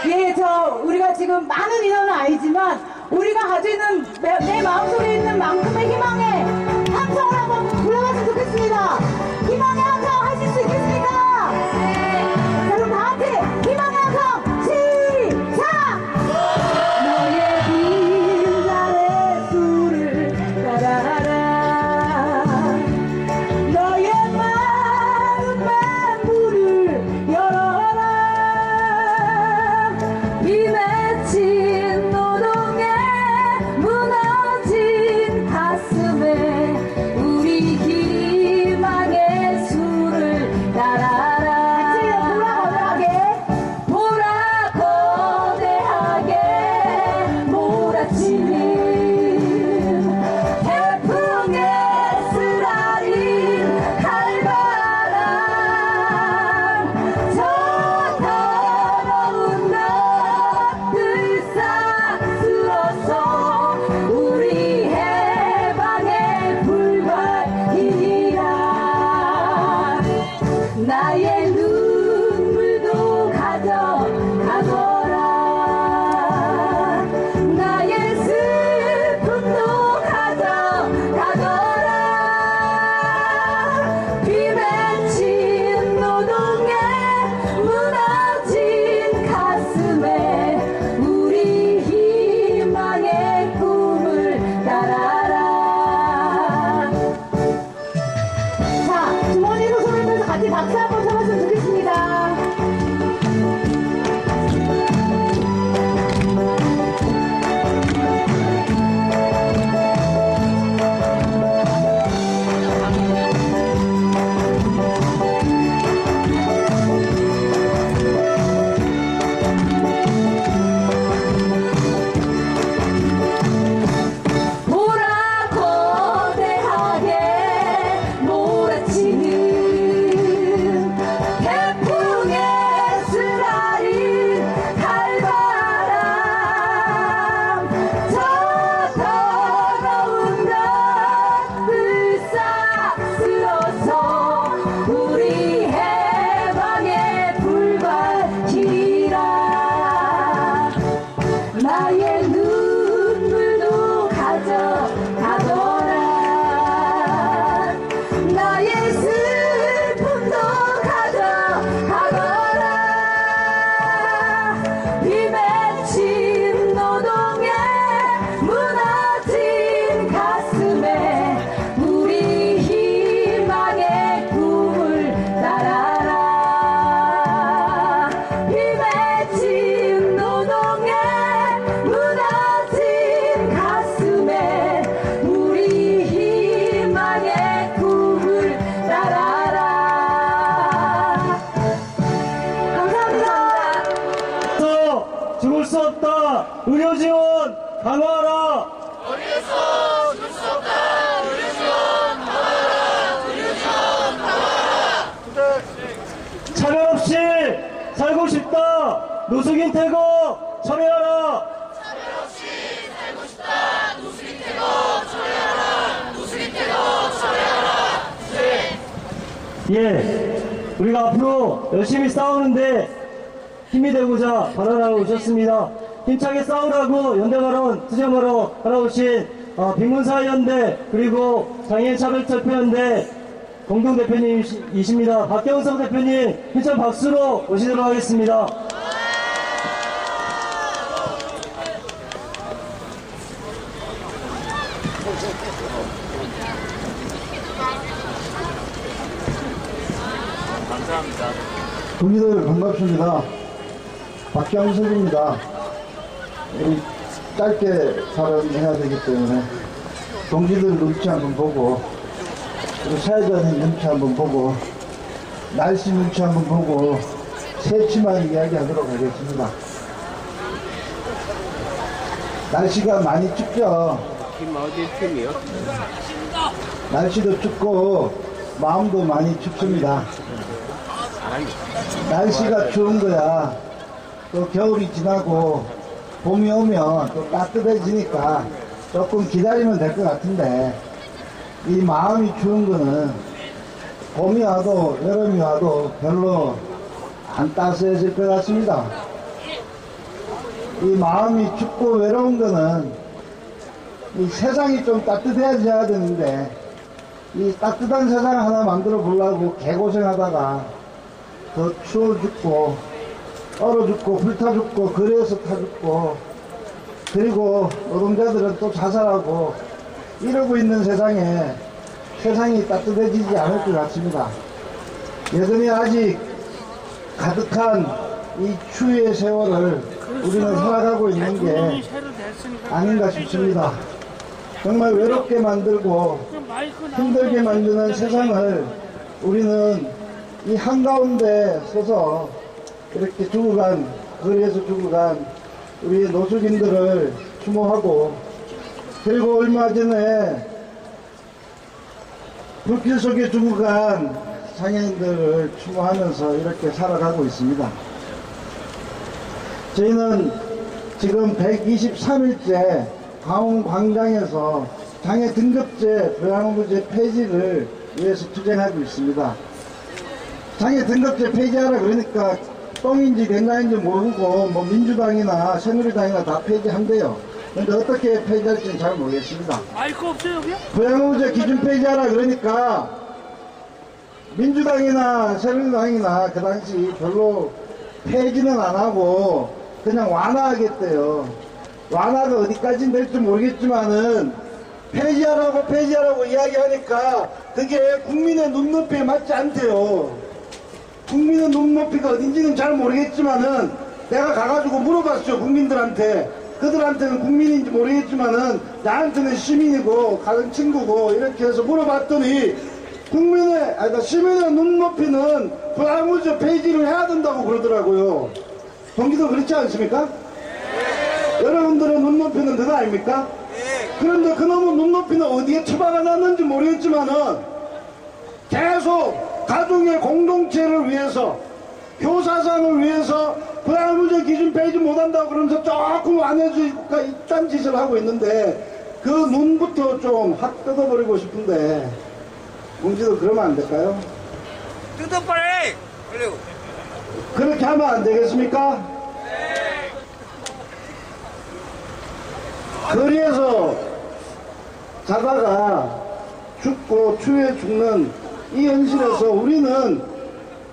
예, 우리가 지금 많은 인원은 아니지만 우리가 가지고 있는 내 마음속에 있는 만큼의 희망의 함성을 한번 불러봤으면 좋겠습니다. 희망의 함성 하실 수 있겠습니까? 자, 그럼 다 같이 희망의 함성 시작! 너의 빈잔의 술을 따라라. 너의 마음의 문을 열어라. 비 맺힌 노동에 무너진 가슴에 우리 희망의 술을 따라라. 보라 거대하게 몰아치는 태풍에 쓰라린 칼바람. 저 더러운 것들 싹 쓸어서 우리 해방의 불발이니라. 나의 눈물도 가져가거라. 나의 슬픔도 가져가거라. 비 맺힌 노동에 무너진 가슴에 우리 희망의 꿈을 따라라. 자, 주머니로 손을 들어서 같이 박수 한번 쳐봤으면 좋겠습니다. 보라 우리 해방의 불밭이라. 나의 눈물도 가져가거라. 나의 슬픔도 가져가거라. 비 맺힌 노동에 무너진 가슴에 우리 희망의 꿈을 따라라. 비 맺힌 노동에 무너진 가슴에 우리 희망의 꿈을 따라라. 감사합니다. 또 죽을 수 없다. 의료 지원 강화하라. 거리에서 줄 수 없다. 의료 지원 강화하라. 의료 지원 강화하라. 차별 없이 살고 싶다. 노숙인 태거 철회하라. 차별 없이 살고 싶다. 노숙인 태거 철회하라. 노숙인 태거 철회하라. 예, 우리가 앞으로 열심히 싸우는데 힘이 되고자 발언하러 오셨습니다. 힘차게 싸우라고 연대발언, 투쟁하러 따라오신 빈문사연대 그리고 장애인차별철폐연대 공동대표님이십니다. 박경석 대표님 힘찬 박수로 모시도록 하겠습니다. 동지들 반갑습니다. 박경석입니다. 우리 짧게 발언해야 되기 때문에 동지들 눈치 한번 보고 그리고 사회자님 눈치 한번 보고 날씨 눈치 한번 보고 새치만 이야기하도록 하겠습니다. 날씨가 많이 춥죠? 날씨도 춥고 마음도 많이 춥습니다. 날씨가 추운 거야 또 겨울이 지나고 봄이 오면 또 따뜻해지니까 조금 기다리면 될 것 같은데 이 마음이 추운 거는 봄이 와도 여름이 와도 별로 안 따스해질 것 같습니다. 이 마음이 춥고 외로운 거는 이 세상이 좀 따뜻해져야 되는데 이 따뜻한 세상 하나 만들어 보려고 개고생하다가 더 추워 죽고 얼어 죽고 불타 죽고 거리에서 타 죽고 그리고 노동자들은 또 자살하고 이러고 있는 세상에 세상이 따뜻해지지 않을 것 같습니다. 여전히 아직 가득한 이 추위의 세월을 우리는 살아가고 있는 게 아닌가 싶습니다. 정말 외롭게 만들고 힘들게 만드는 세상을 우리는 이 한가운데 서서 이렇게 죽어간 거리에서 죽어간 우리 노숙인들을 추모하고 그리고 얼마 전에 불길 속에 죽어간 장애인들을 추모하면서 이렇게 살아가고 있습니다. 저희는 지금 123일째 강원광장에서 장애 등급제 부양의무제 폐지를 위해서 투쟁하고 있습니다. 장애 등급제 폐지하라 그러니까 똥인지 된장인지 모르고 뭐 민주당이나 새누리당이나 다 폐지한대요. 근데 어떻게 폐지할지는 잘 모르겠습니다. 마이크 없어요 여기요? 부양의무제 기준 폐지하라 그러니까 민주당이나 새누리당이나 그 당시 별로 폐지는 안 하고 그냥 완화하겠대요. 완화가 어디까지 될지 모르겠지만은 폐지하라고 이야기하니까 그게 국민의 눈높이에 맞지 않대요. 국민의 눈높이가 어딘지는 잘 모르겠지만은 내가 가가지고 물어봤죠. 국민들한테. 그들한테는 국민인지 모르겠지만은 나한테는 시민이고 가정 친구고 이렇게 해서 물어봤더니 시민의 눈높이는 부양의무제 폐지를 해야 된다고 그러더라고요. 동기도 그렇지 않습니까? 네. 여러분들의 눈높이는 그거 아닙니까? 네. 그런데 그놈의 눈높이는 어디에 처박아 놨는지 모르겠지만은 계속 가족의 공동체를 위해서 효사상을 위해서 부양의무제 기준 폐지 못한다고 그러면서 조금 완화해주니까 이딴 짓을 하고 있는데 그 눈부터 좀 확 뜯어버리고 싶은데 공지도 그러면 안 될까요? 뜯어 빨리! 빨리! 그렇게 하면 안 되겠습니까? 거리에서 자다가 죽고 추위에 죽는 이 현실에서 우리는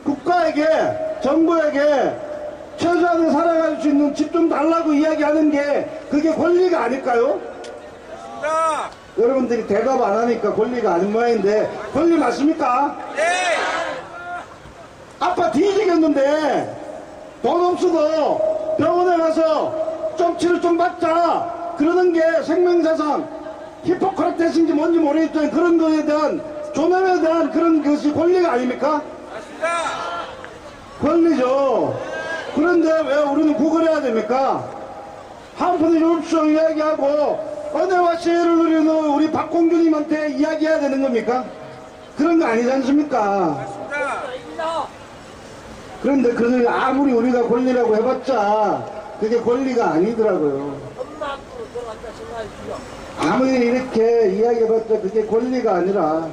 국가에게, 정부에게 최소한의 살아갈 수 있는 집 좀 달라고 이야기하는 게 그게 권리가 아닐까요? 맞습니다. 여러분들이 대답 안 하니까 권리가 아닌 모양인데 권리 맞습니까? 네! 아빠 뒤지겠는데 돈 없어도 병원에 가서 좀 치료 좀 받자 그러는 게 생명사상 히포크라테스인지 뭔지 모르겠지만 그런 거에 대한 존엄에 대한 그런 것이 권리가 아닙니까? 맞습니다. 권리죠. 그런데 왜 우리는 구걸해야 됩니까? 한푼의 율수 이야기하고 은혜와 시혜를 누리는 우리 박공주님한테 이야기해야 되는 겁니까? 그런 거 아니지 않습니까? 맞습니다. 그런데 그들 아무리 우리가 권리라고 해봤자 그게 권리가 아니더라고요. 아무리 이렇게 이야기해봤자 그게 권리가 아니라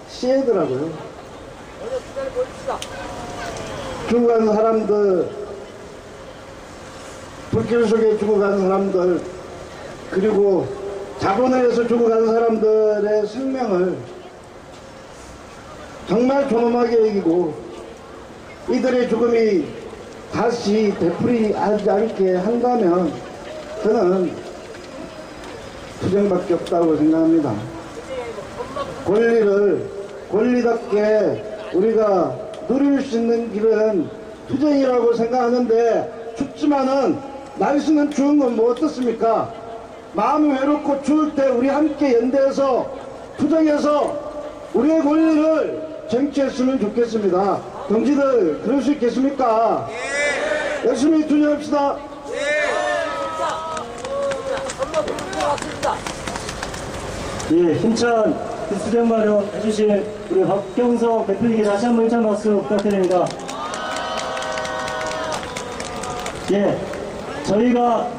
시혜더라고요. 죽어간 사람들, 불길 속에 죽어간 사람들, 그리고 자본에 의해서 죽어간 사람들의 생명을 정말 존엄하게 여기고 이들의 죽음이 다시 되풀이하지 않게 한다면 저는 투쟁밖에 없다고 생각합니다. 권리를 권리답게 우리가 누릴 수 있는 길은 투쟁이라고 생각하는데 춥지만은 날씨는 추운 건 뭐 어떻습니까? 마음이 외롭고 추울 때 우리 함께 연대해서 투쟁해서 우리의 권리를 쟁취했으면 좋겠습니다. 동지들 그럴 수 있겠습니까? 예. 열심히 투쟁합시다. 예, 힘찬 수정 마련 해주신 우리 박경석 대표님께 다시 한번 힘찬 박수 부탁드립니다. 예,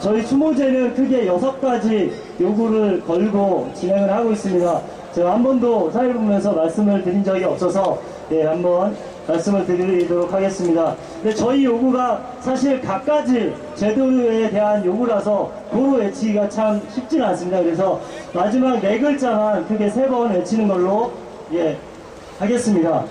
저희 추모제는 크게 6가지 요구를 걸고 진행을 하고 있습니다. 제가 한 번도 사회를 보면서 말씀을 드린 적이 없어서 예, 한번 말씀을 드리도록 하겠습니다. 근데 저희 요구가 사실 각가지 제도에 대한 요구라서 도로 외치기가 참 쉽지는 않습니다. 그래서 마지막 4글자만 크게 3번 외치는 걸로 예, 하겠습니다.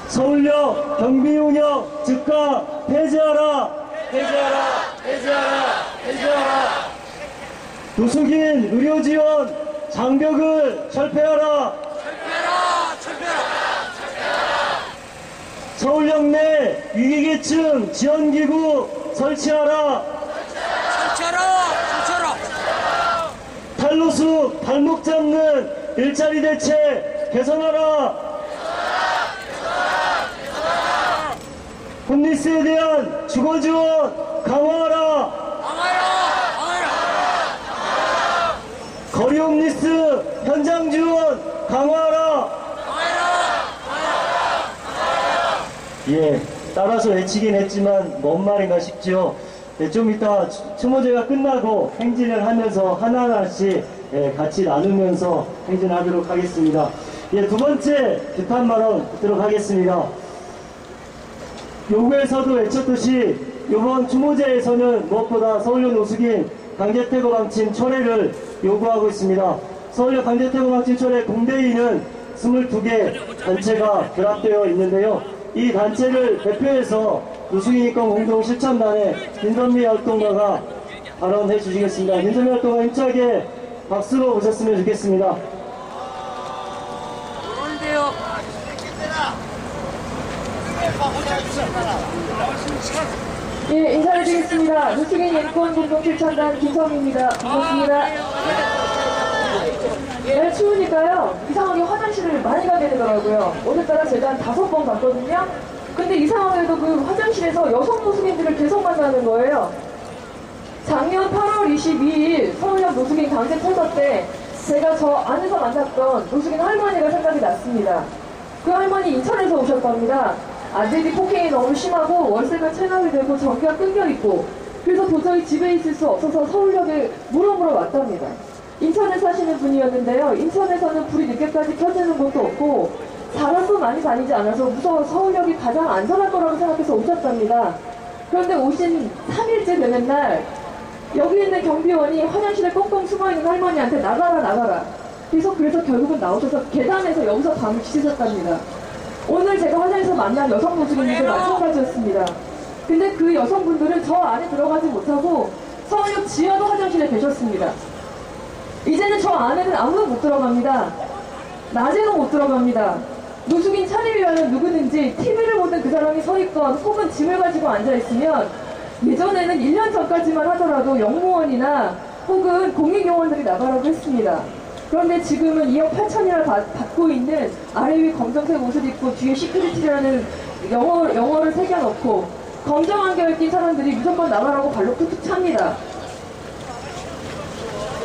서울역 경비운영 즉각 폐지하라! 폐지하라! 폐지하라! 폐지하라! 노숙인 의료지원 장벽을 철폐하라! 철폐하라! 철폐하라! 서울역 내 위기계층 지원기구 설치하라! 설치하라! 설치하라! 탈로수 발목 잡는 일자리 대책 개선하라! 홈리스에 대한 주거 지원 강화하라! 거리 홈리스 현장 지원 강화하라! 예, 따라서 외치긴 했지만 뭔 말인가 싶죠. 예, 좀 이따 추모제가 끝나고 행진을 하면서 하나하나씩 예, 같이 나누면서 행진하도록 하겠습니다. 예, 두 번째 비판 발언 듣도록 하겠습니다. 요구에서도 외쳤듯이 이번 추모제에서는 무엇보다 서울역 노숙인 강제퇴거 방침 철회를 요구하고 있습니다. 서울역 강제퇴거 방침 철회 공대위는 22개 단체가 결합되어 있는데요. 이 단체를 대표해서 노숙인인권 공동실천단의 민선미 활동가가 발언해 주시겠습니다. 민선미 활동가 힘차게 박수로 오셨으면 좋겠습니다. 예, 인사드리겠습니다. 노숙인 인권 공동실천단 김성희입니다. 반갑습니다. 네, 추우니까요. 이상하게 화장실을 많이 가게 되더라고요. 오늘따라 제가 한 5번 갔거든요. 근데 이상하게도 그 화장실에서 여성 노숙인들을 계속 만나는 거예요. 작년 8월 22일 서울역 노숙인 강제 퇴거 때 제가 저 안에서 만났던 노숙인 할머니가 생각이 났습니다. 그 할머니 인천에서 오셨답니다. 아들이 폭행이 너무 심하고 월세가 체감이 되고 전기가 끊겨 있고 그래서 도저히 집에 있을 수 없어서 서울역에 물어보러 왔답니다. 인천에 사시는 분이었는데요. 인천에서는 불이 늦게까지 켜지는 곳도 없고 사람도 많이 다니지 않아서 무서워 서울역이 가장 안전할 거라고 생각해서 오셨답니다. 그런데 오신 3일째 되는 날 여기 있는 경비원이 화장실에 꽁꽁 숨어있는 할머니한테 나가라. 그래서 결국은 나오셔서 계단에서 여기서 밤을 지새셨답니다. 오늘 제가 화장실에서 만난 여성 노숙인들도 마찬가지였습니다. 근데 그 여성분들은 저 안에 들어가지 못하고 서울역 지하도 화장실에 계셨습니다. 이제는 저 안에는 아무도 못 들어갑니다. 낮에도 못 들어갑니다. 노숙인 차림이라는 누구든지 TV를 보던 그 사람이 서 있건 혹은 짐을 가지고 앉아있으면 예전에는 1년 전까지만 하더라도 영무원이나 혹은 공익요원들이 나가라고 했습니다. 그런데 지금은 2억 8천이나 받고 있는 아래 위 검정색 옷을 입고 뒤에 시큐리티라는 영어를 새겨놓고 검정 안경을 낀 사람들이 무조건 나가라고 발로 툭툭 찹니다.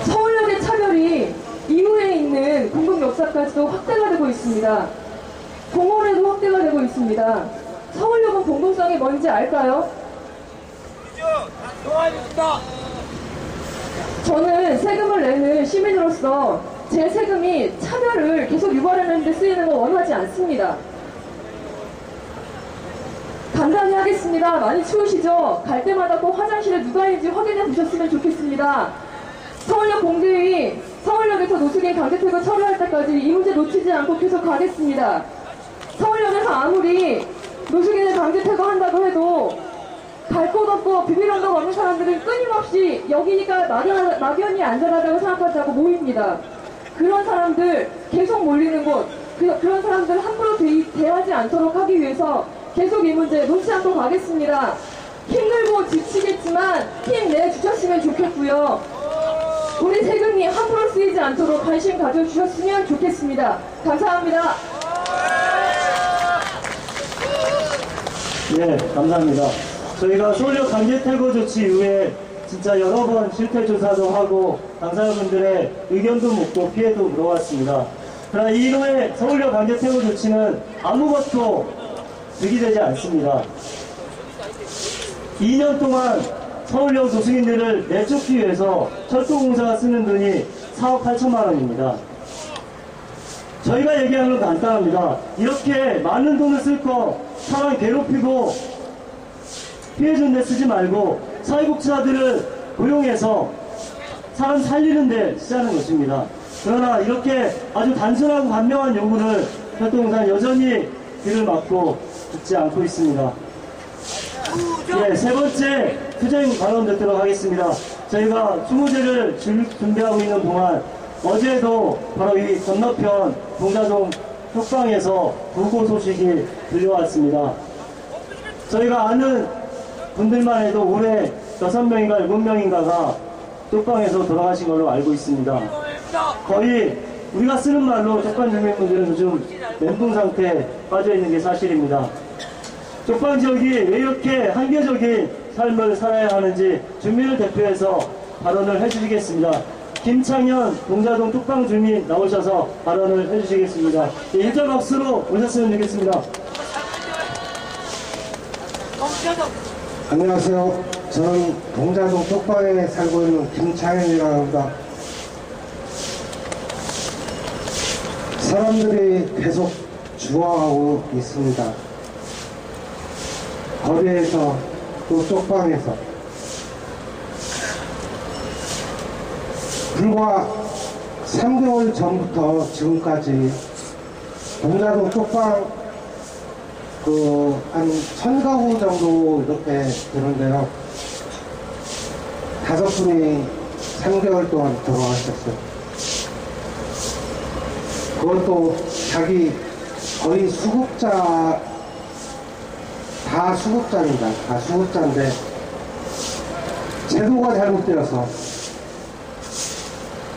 서울역의 차별이 이후에 있는 공공역사까지도 확대가 되고 있습니다. 공원에도 확대가 되고 있습니다. 서울역은 공공성이 뭔지 알까요? 저는 세금을 내는 시민으로서 제 세금이 차별을 계속 유발하는 데 쓰이는 걸 원하지 않습니다. 간단히 하겠습니다. 많이 추우시죠? 갈 때마다 꼭 화장실에 누가 있는지 확인해 보셨으면 좋겠습니다. 서울역 공대위 서울역에서 노숙인 강제퇴거 처리할 때까지 이 문제 놓치지 않고 계속 가겠습니다. 서울역에서 아무리 노숙인을 강제퇴거한다고 해도 갈 곳 없고 비빌 언덕 없는 사람들은 끊임없이 여기니까 막연히 안전하다고 생각한다고 모입니다. 그런 사람들 계속 몰리는 곳, 그런 사람들 함부로 대하지 않도록 하기 위해서 계속 이 문제 놓지 않고 가겠습니다. 힘들고 지치겠지만 힘내주셨으면 좋겠고요. 우리 세금이 함부로 쓰이지 않도록 관심 가져주셨으면 좋겠습니다. 감사합니다. 네, 감사합니다. 저희가 서울역 강제퇴거 조치 이후에 진짜 여러 번 실태조사도 하고 당사자분들의 의견도 묻고 피해도 물어봤습니다. 그러나 이후에 서울역 강제퇴거 조치는 아무것도 득이 되지 않습니다. 2년 동안 서울역 노숙인들을 내쫓기 위해서 철도공사가 쓰는 돈이 4억 8천만 원입니다. 저희가 얘기하는 건 간단합니다. 이렇게 많은 돈을 쓸 거 사람 괴롭히고 피해 준 데 쓰지 말고 사회복지사들을 고용해서 사람 살리는 데 쓰자는 것입니다. 그러나 이렇게 아주 단순하고 간명한 요구를 철도공사는 여전히 귀를 막고 듣지 않고 있습니다. 네, 세 번째 투쟁 발언 듣도록 하겠습니다. 저희가 추모제를 준비하고 있는 동안 어제도 바로 이 건너편 동자동 쪽방에서 부고 소식이 들려왔습니다. 저희가 아는 분들만 해도 올해 6명인가 7명인가가 쪽방에서 돌아가신 걸로 알고 있습니다. 거의 우리가 쓰는 말로 쪽방 주민분들은 요즘 멘붕 상태에 빠져있는 게 사실입니다. 쪽방 지역이 왜 이렇게 한계적인 삶을 살아야 하는지 주민을 대표해서 발언을 해주시겠습니다. 김창현 동자동 쪽방 주민 나오셔서 발언을 해주시겠습니다. 일절 박수로 오셨으면 좋겠습니다. 안녕하세요. 저는 동자동 쪽방에 살고 있는 김창현이라고 합니다. 사람들이 계속 죽어가고 있습니다. 거리에서 또 쪽방에서 불과 3개월 전부터 지금까지 동자동 쪽방 한 1000가구 정도 이렇게 되는데요. 5분이 3개월 동안 돌아가셨어요. 그것도 자기 거의 수급자, 다 수급자입니다. 다 수급자인데 제도가 잘못되어서,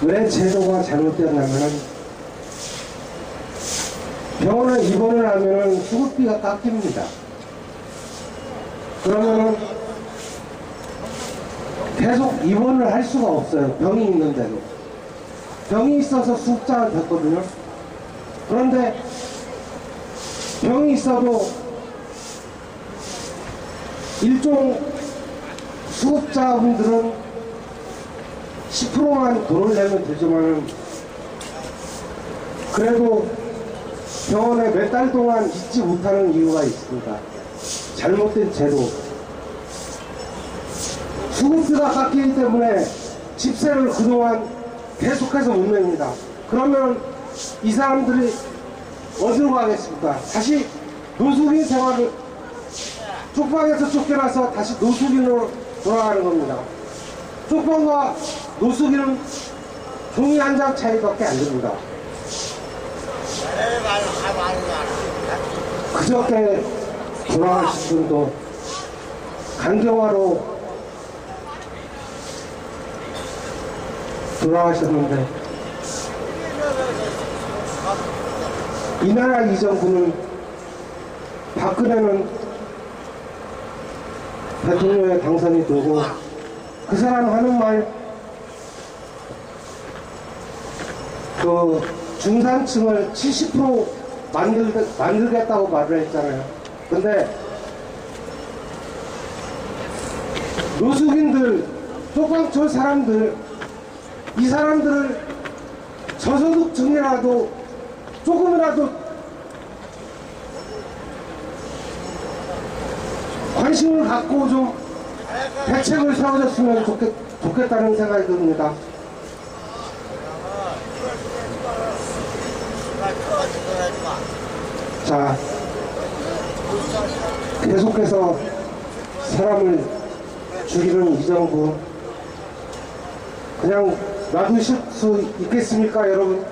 왜 제도가 잘못되었냐면은 병원에 입원을 하면은 수급비가 깎입니다. 그러면은 계속 입원을 할 수가 없어요. 병이 있는데도. 병이 있어서 수급자가 됐거든요. 그런데 병이 있어도 일종 수급자분들은 10%만 돈을 내면 되지만은 그래도 병원에 몇 달 동안 있지 못하는 이유가 있습니다. 잘못된 제도. 수급비가 깎이기 때문에 집세를 그동안 계속해서 못 냅니다. 그러면 이 사람들이 어디로 가겠습니까? 다시 노숙인 생활을, 쪽방에서 쫓겨나서 다시 노숙인으로 돌아가는 겁니다. 쪽방과 노숙인은 종이 한 장 차이밖에 안 됩니다. 그저께 돌아가신 분도 간경화로 돌아가셨는데, 이 나라 이 정부는, 박근혜는 대통령에 당선이 되고 그 사람 하는 말, 그 중산층을 70% 만들겠다고 말을 했잖아요. 근데 노숙인들, 쪽방촌 사람들, 이 사람들을 저소득층이라도 조금이라도 관심을 갖고 좀 대책을 세워줬으면 좋겠다는 생각이 듭니다. 자, 계속해서 사람을 죽이는 이 정부, 그냥 놔두실 수 있겠습니까, 여러분?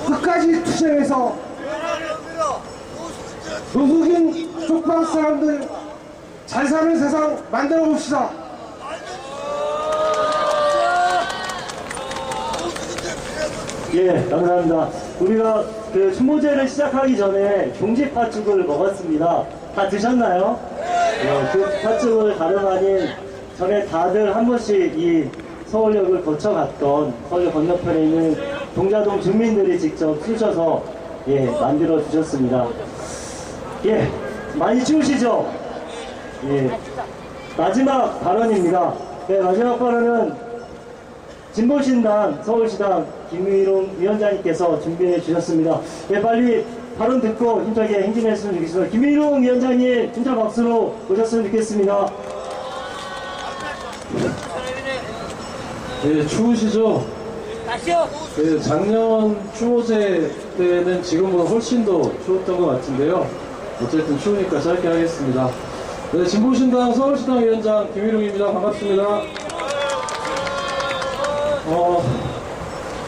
끝까지 투쟁해서 노숙인 쪽방 사람들 잘 사는 세상 만들어 봅시다. 예, 감사합니다. 우리가 그 추모제를 시작하기 전에 종지 팥죽을 먹었습니다. 다 드셨나요? 예, 그 팥죽을 다름 아닌 전에 다들 한 번씩 이 서울역을 거쳐갔던 서울역 건너편에 있는 동자동 주민들이 직접 쑤셔서 예, 만들어 주셨습니다. 예, 많이 추우시죠? 예, 마지막 발언입니다. 네, 마지막 발언은 진보신당 서울시당 김의룡 위원장님께서 준비해 주셨습니다. 예, 빨리 발언 듣고 힘차게 행진했으면 좋겠습니다. 김의룡 위원장님, 진짜 박수로 오셨으면 좋겠습니다. 네, 추우시죠? 네, 작년 추모제 때는 지금보다 훨씬 더 추웠던 것 같은데요. 어쨌든 추우니까 짧게 하겠습니다. 네, 진보신당 서울시당 위원장 김의룡입니다. 반갑습니다.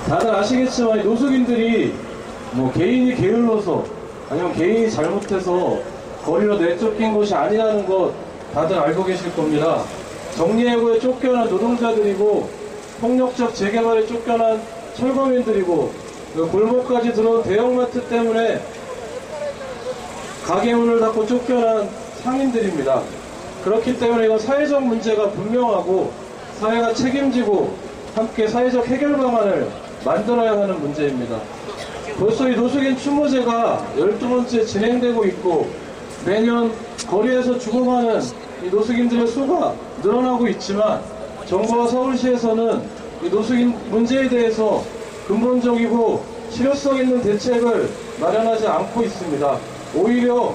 다들 아시겠지만 노숙인들이 뭐 개인이 게을러서 아니면 개인이 잘못해서 거리로 내쫓긴 것이 아니라는 것 다들 알고 계실 겁니다. 정리해고에 쫓겨난 노동자들이고 폭력적 재개발에 쫓겨난 철거민들이고 골목까지 들어온 대형마트 때문에 가게 문을 닫고 쫓겨난 상인들입니다. 그렇기 때문에 이건 사회적 문제가 분명하고 사회가 책임지고 함께 사회적 해결 방안을 만들어야 하는 문제입니다. 벌써 이 노숙인 추모제가 12번째 진행되고 있고 매년 거리에서 죽어가는 이 노숙인들의 수가 늘어나고 있지만 정부와 서울시에서는 이 노숙인 문제에 대해서 근본적이고 실효성 있는 대책을 마련하지 않고 있습니다. 오히려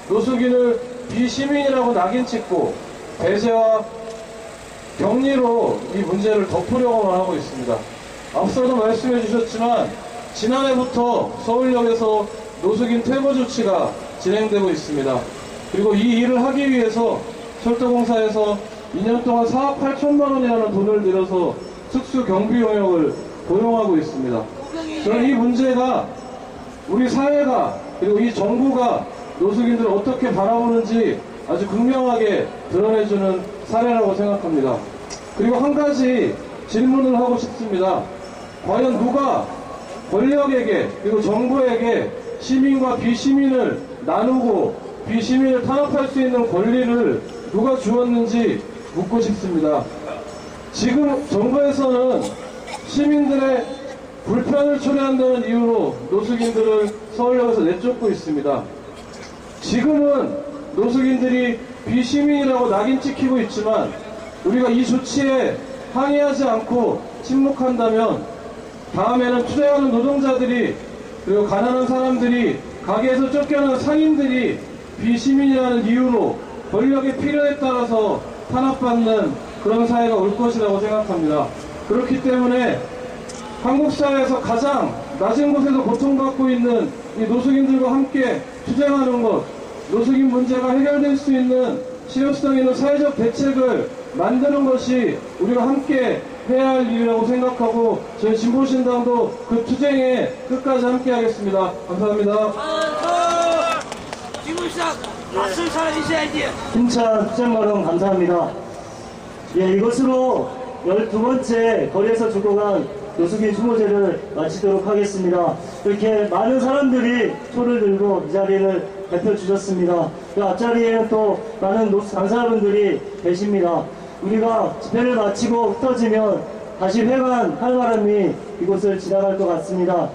노숙인을 비시민이라고 낙인 찍고 배제와 격리로 이 문제를 덮으려고만 하고 있습니다. 앞서도 말씀해 주셨지만 지난해부터 서울역에서 노숙인 퇴거 조치가 진행되고 있습니다. 그리고 이 일을 하기 위해서 철도공사에서 2년 동안 4억 8천만 원이라는 돈을 들여서 특수 경비 용역을 고용하고 있습니다. 저는 이 문제가 우리 사회가 그리고 이 정부가 노숙인들을 어떻게 바라보는지 아주 극명하게 드러내주는 사례라고 생각합니다. 그리고 한 가지 질문을 하고 싶습니다. 과연 누가 권력에게 그리고 정부에게 시민과 비시민을 나누고 비시민을 탄압할 수 있는 권리를 누가 주었는지 묻고 싶습니다. 지금 정부에서는 시민들의 불편을 초래한다는 이유로 노숙인들을 서울역에서 내쫓고 있습니다. 지금은 노숙인들이 비시민이라고 낙인 찍히고 있지만 우리가 이 조치에 항의하지 않고 침묵한다면 다음에는 투쟁하는 노동자들이 그리고 가난한 사람들이 가게에서 쫓겨난 상인들이 비시민이라는 이유로 권력의 필요에 따라서 탄압받는 그런 사회가 올 것이라고 생각합니다. 그렇기 때문에 한국 사회에서 가장 낮은 곳에서 고통받고 있는 이 노숙인들과 함께 투쟁하는 것, 노숙인 문제가 해결될 수 있는 실효성 있는 사회적 대책을 만드는 것이 우리가 함께 해야 할 일이라고 생각하고 저희 진보신당도 그 투쟁에 끝까지 함께 하겠습니다. 감사합니다. 진보신당 박수 사주셔야지. 힘찬 투쟁걸음 감사합니다. 예, 이것으로 12번째 거리에서 죽어간 노숙인 추모제를 마치도록 하겠습니다. 이렇게 많은 사람들이 초를 들고 이 자리를 대표 주셨습니다. 그 앞자리에는 또 많은 당사자분들이 계십니다. 우리가 집회를 마치고 흩어지면 다시 회관 활바람이 이곳을 지나갈 것 같습니다.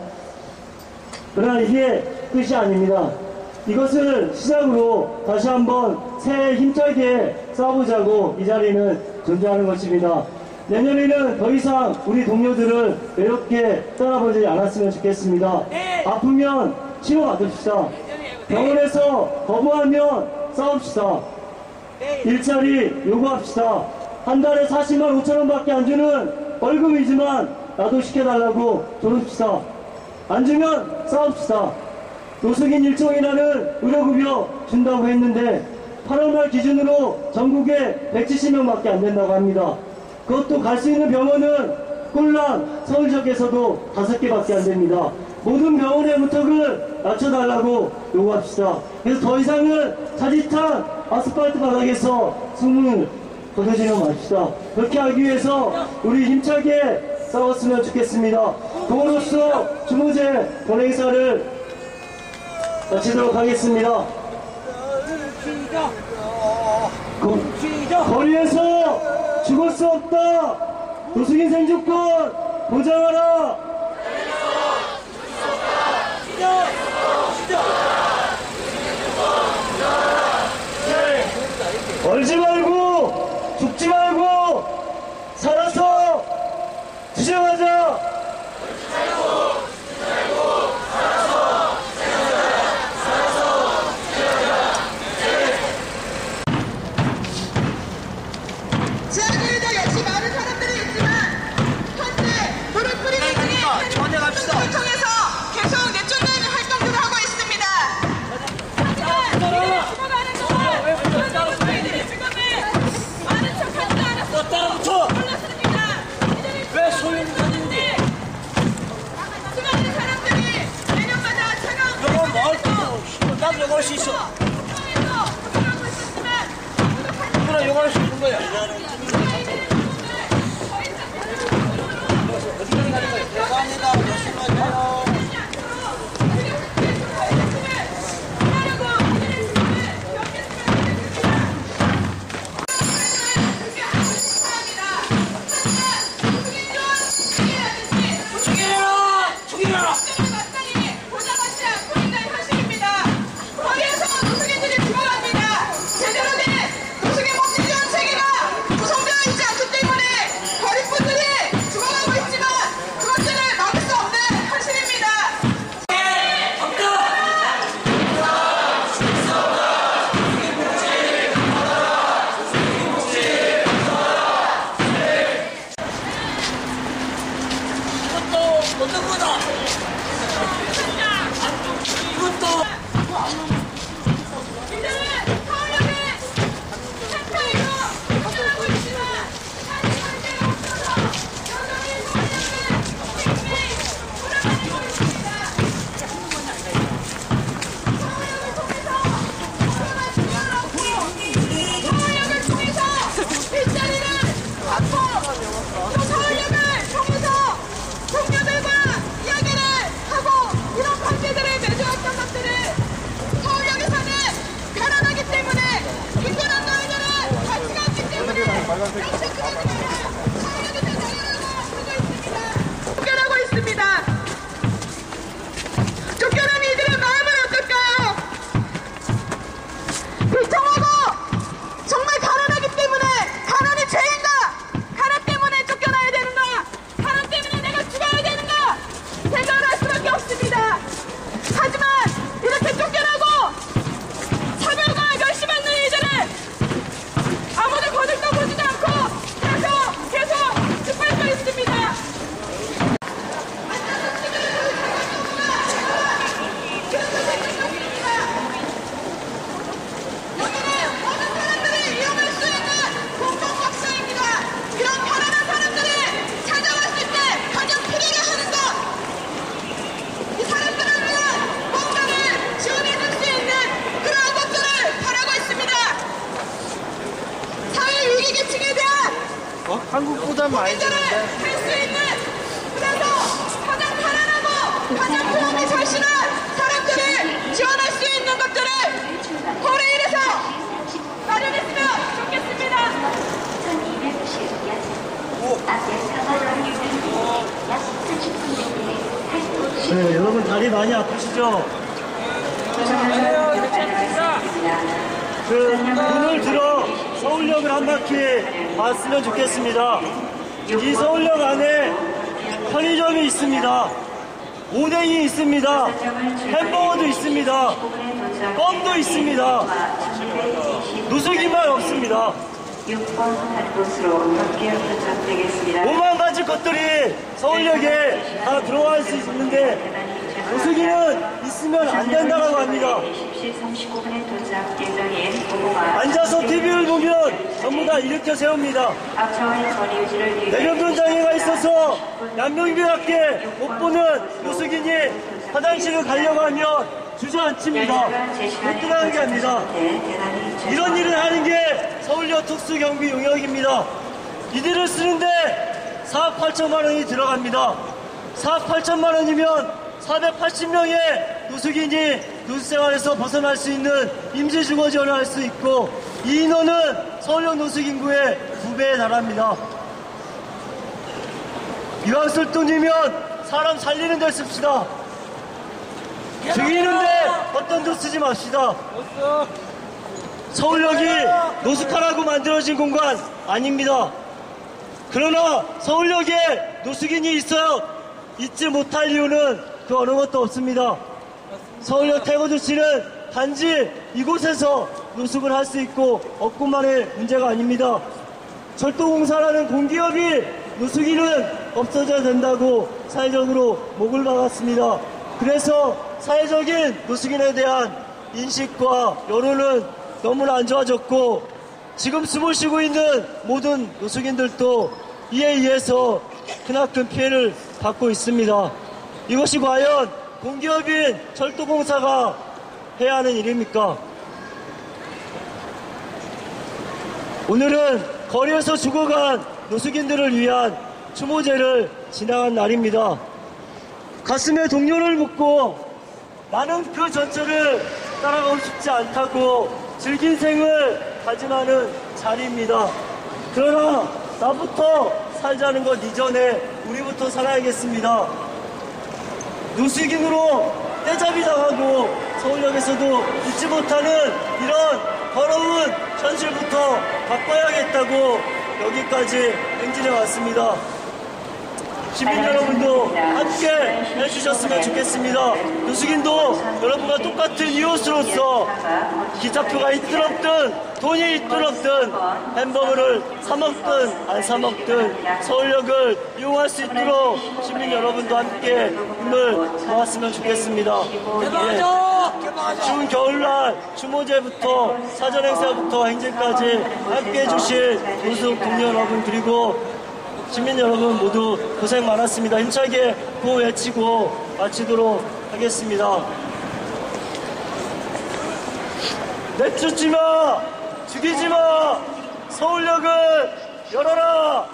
그러나 이게 끝이 아닙니다. 이것을 시작으로 다시 한번 새해 힘차게 싸워보자고 이 자리는 존재하는 것입니다. 내년에는 더 이상 우리 동료들을 외롭게 떠나보지 않았으면 좋겠습니다. 아프면 치료받읍시다. 병원에서 거부하면 싸웁시다. 일자리 요구합시다. 한 달에 40만 5천 원밖에 안 주는 월급이지만 나도 시켜달라고 조릅시다. 안 주면 싸웁시다. 노숙인 일종이라는 의료급여 준다고 했는데 8월 말 기준으로 전국에 170명밖에 안 된다고 합니다. 그것도 갈 수 있는 병원은 꼴랑 서울 지역에서도 5개밖에 안 됩니다. 모든 병원의 문턱을 낮춰달라고 요구합시다. 그래서 더 이상은 자짓한 아스팔트 바닥에서 숨을 거두지는 맙시다. 그렇게 하기 위해서 우리 힘차게 싸웠으면 좋겠습니다. 그로써 추모제 본행사를 마치도록 하겠습니다. 거리에서 죽을 수 없다. 노숙인 생존권 보장하라. 얼지 말고 죽지 말고 살아서 투쟁하자. 지하철에도 역시 많은 사람들이 있지만 현재 불을 뿌리는 중에 행동을 통해서 계속 내쫓는 활동들을 하고 있습니다. 하지만 이들이 죽어가는 동안 그런 저희들이 지금은 많은 척하지도 않았었고 몰랐습니다. 왜 소용이 없는데 수많은 사람들이 내년마다 차가운 물에서 나도 요구할 수 있어. 누구나 요구할 수 있는 거야. 어디까지 가는 거야? 죄송합니다. 열심히 하세요. 있는, 그래서 가장 편안하고 가장 마음이 절실한 사람들을 지원할 수 있는 것들을 거래일에서 마련했으면 좋겠습니다. 네, 여러분 다리 많이 아프시죠? 눈을 들어 서울역을 한 바퀴 봤으면 좋겠습니다. 이 서울역 안에 편의점이 있습니다. 오뎅이 있습니다. 햄버거도 있습니다. 껌도 있습니다. 노숙인만 없습니다. 5만 가지 것들이 서울역에 다 들어갈 수 있는데 노숙인은 있으면 안 된다고 합니다. 앉아서 TV를 보면 전부 다 일으켜 세웁니다. 내면변 장애가 있어서 양명비밖에 못 보는 노숙인이 화장실을 가려고 하면 주저앉힙니다. 못 들어가게 합니다. 이런 일을 하는 게 서울역 특수경비 용역입니다. 이들을 쓰는데 4억 8천만 원이 들어갑니다. 4억 8천만 원이면 480명의 노숙인이 노숙생활에서 벗어날 수 있는 임시주거 지원을 할 수 있고 이 인원은 서울역 노숙인구의 2배에 달합니다. 이왕 쓸 돈이면 사람 살리는 데 씁시다. 죽이는데 어떤 돈 쓰지 맙시다. 서울역이 노숙하라고 만들어진 공간 아닙니다. 그러나 서울역에 노숙인이 있지 못할 이유는 그 어느 것도 없습니다. 서울역 태거조치는 단지 이곳에서 노숙을 할 수 있고 없고만의 문제가 아닙니다. 철도공사라는 공기업이 노숙인은 없어져야 된다고 사회적으로 목을 박았습니다. 그래서 사회적인 노숙인에 대한 인식과 여론은 너무나 안 좋아졌고 지금 숨을 쉬고 있는 모든 노숙인들도 이에 의해서 크나큰 피해를 받고 있습니다. 이것이 과연 공기업인 철도공사가 해야 하는 일입니까? 오늘은 거리에서 죽어간 노숙인들을 위한 추모제를 지나간 날입니다. 가슴에 동료를 묻고 나는 그 전철을 따라가고 싶지 않다고 즐긴 생을 다짐하는 자리입니다. 그러나 나부터 살자는 것 이전에 우리부터 살아야겠습니다. 노숙인으로 떼잡이 당하고 서울역에서도 잊지 못하는 이런 더러운 현실부터 바꿔야겠다고 여기까지 행진해 왔습니다. 시민 여러분도 함께 해주셨으면 좋겠습니다. 노숙인도 여러분과 똑같은 이웃으로서 기차표가 있든 없든 돈이 있든 없든 햄버거를 사 먹든 안 사 먹든 서울역을 이용할 수 있도록 시민 여러분도 함께 힘을 모았으면 좋겠습니다. 추운 겨울날 추모제부터 사전행사부터 행진까지 함께 해주실 노숙 동료 여러분 그리고 시민 여러분 모두 고생 많았습니다. 힘차게 구호 외치고 마치도록 하겠습니다. 내쫓지 마! 죽이지 마! 서울역을 열어라!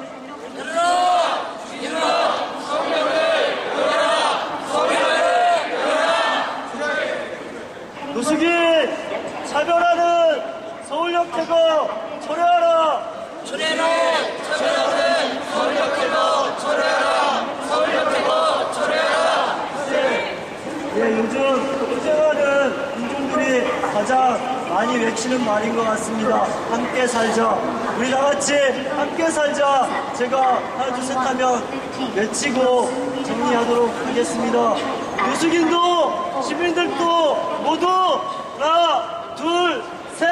열어라! 죽이지 마! 서울역을 열어라! 서울역을 열어라! 노숙인 차별하는 서울역 태거 철회하라! 철회하라! 철회하라! 서울역 태거 철회하라! 서울역 태거 철회하라! 네, 요즘 투쟁하는 민중들이 가장 많이 외치는 말인 것 같습니다. 함께 살자. 우리 다 같이 함께 살자. 제가 하나 둘 셋 하면 외치고 정리하도록 하겠습니다. 노숙인도 시민들도 모두 하나 둘 셋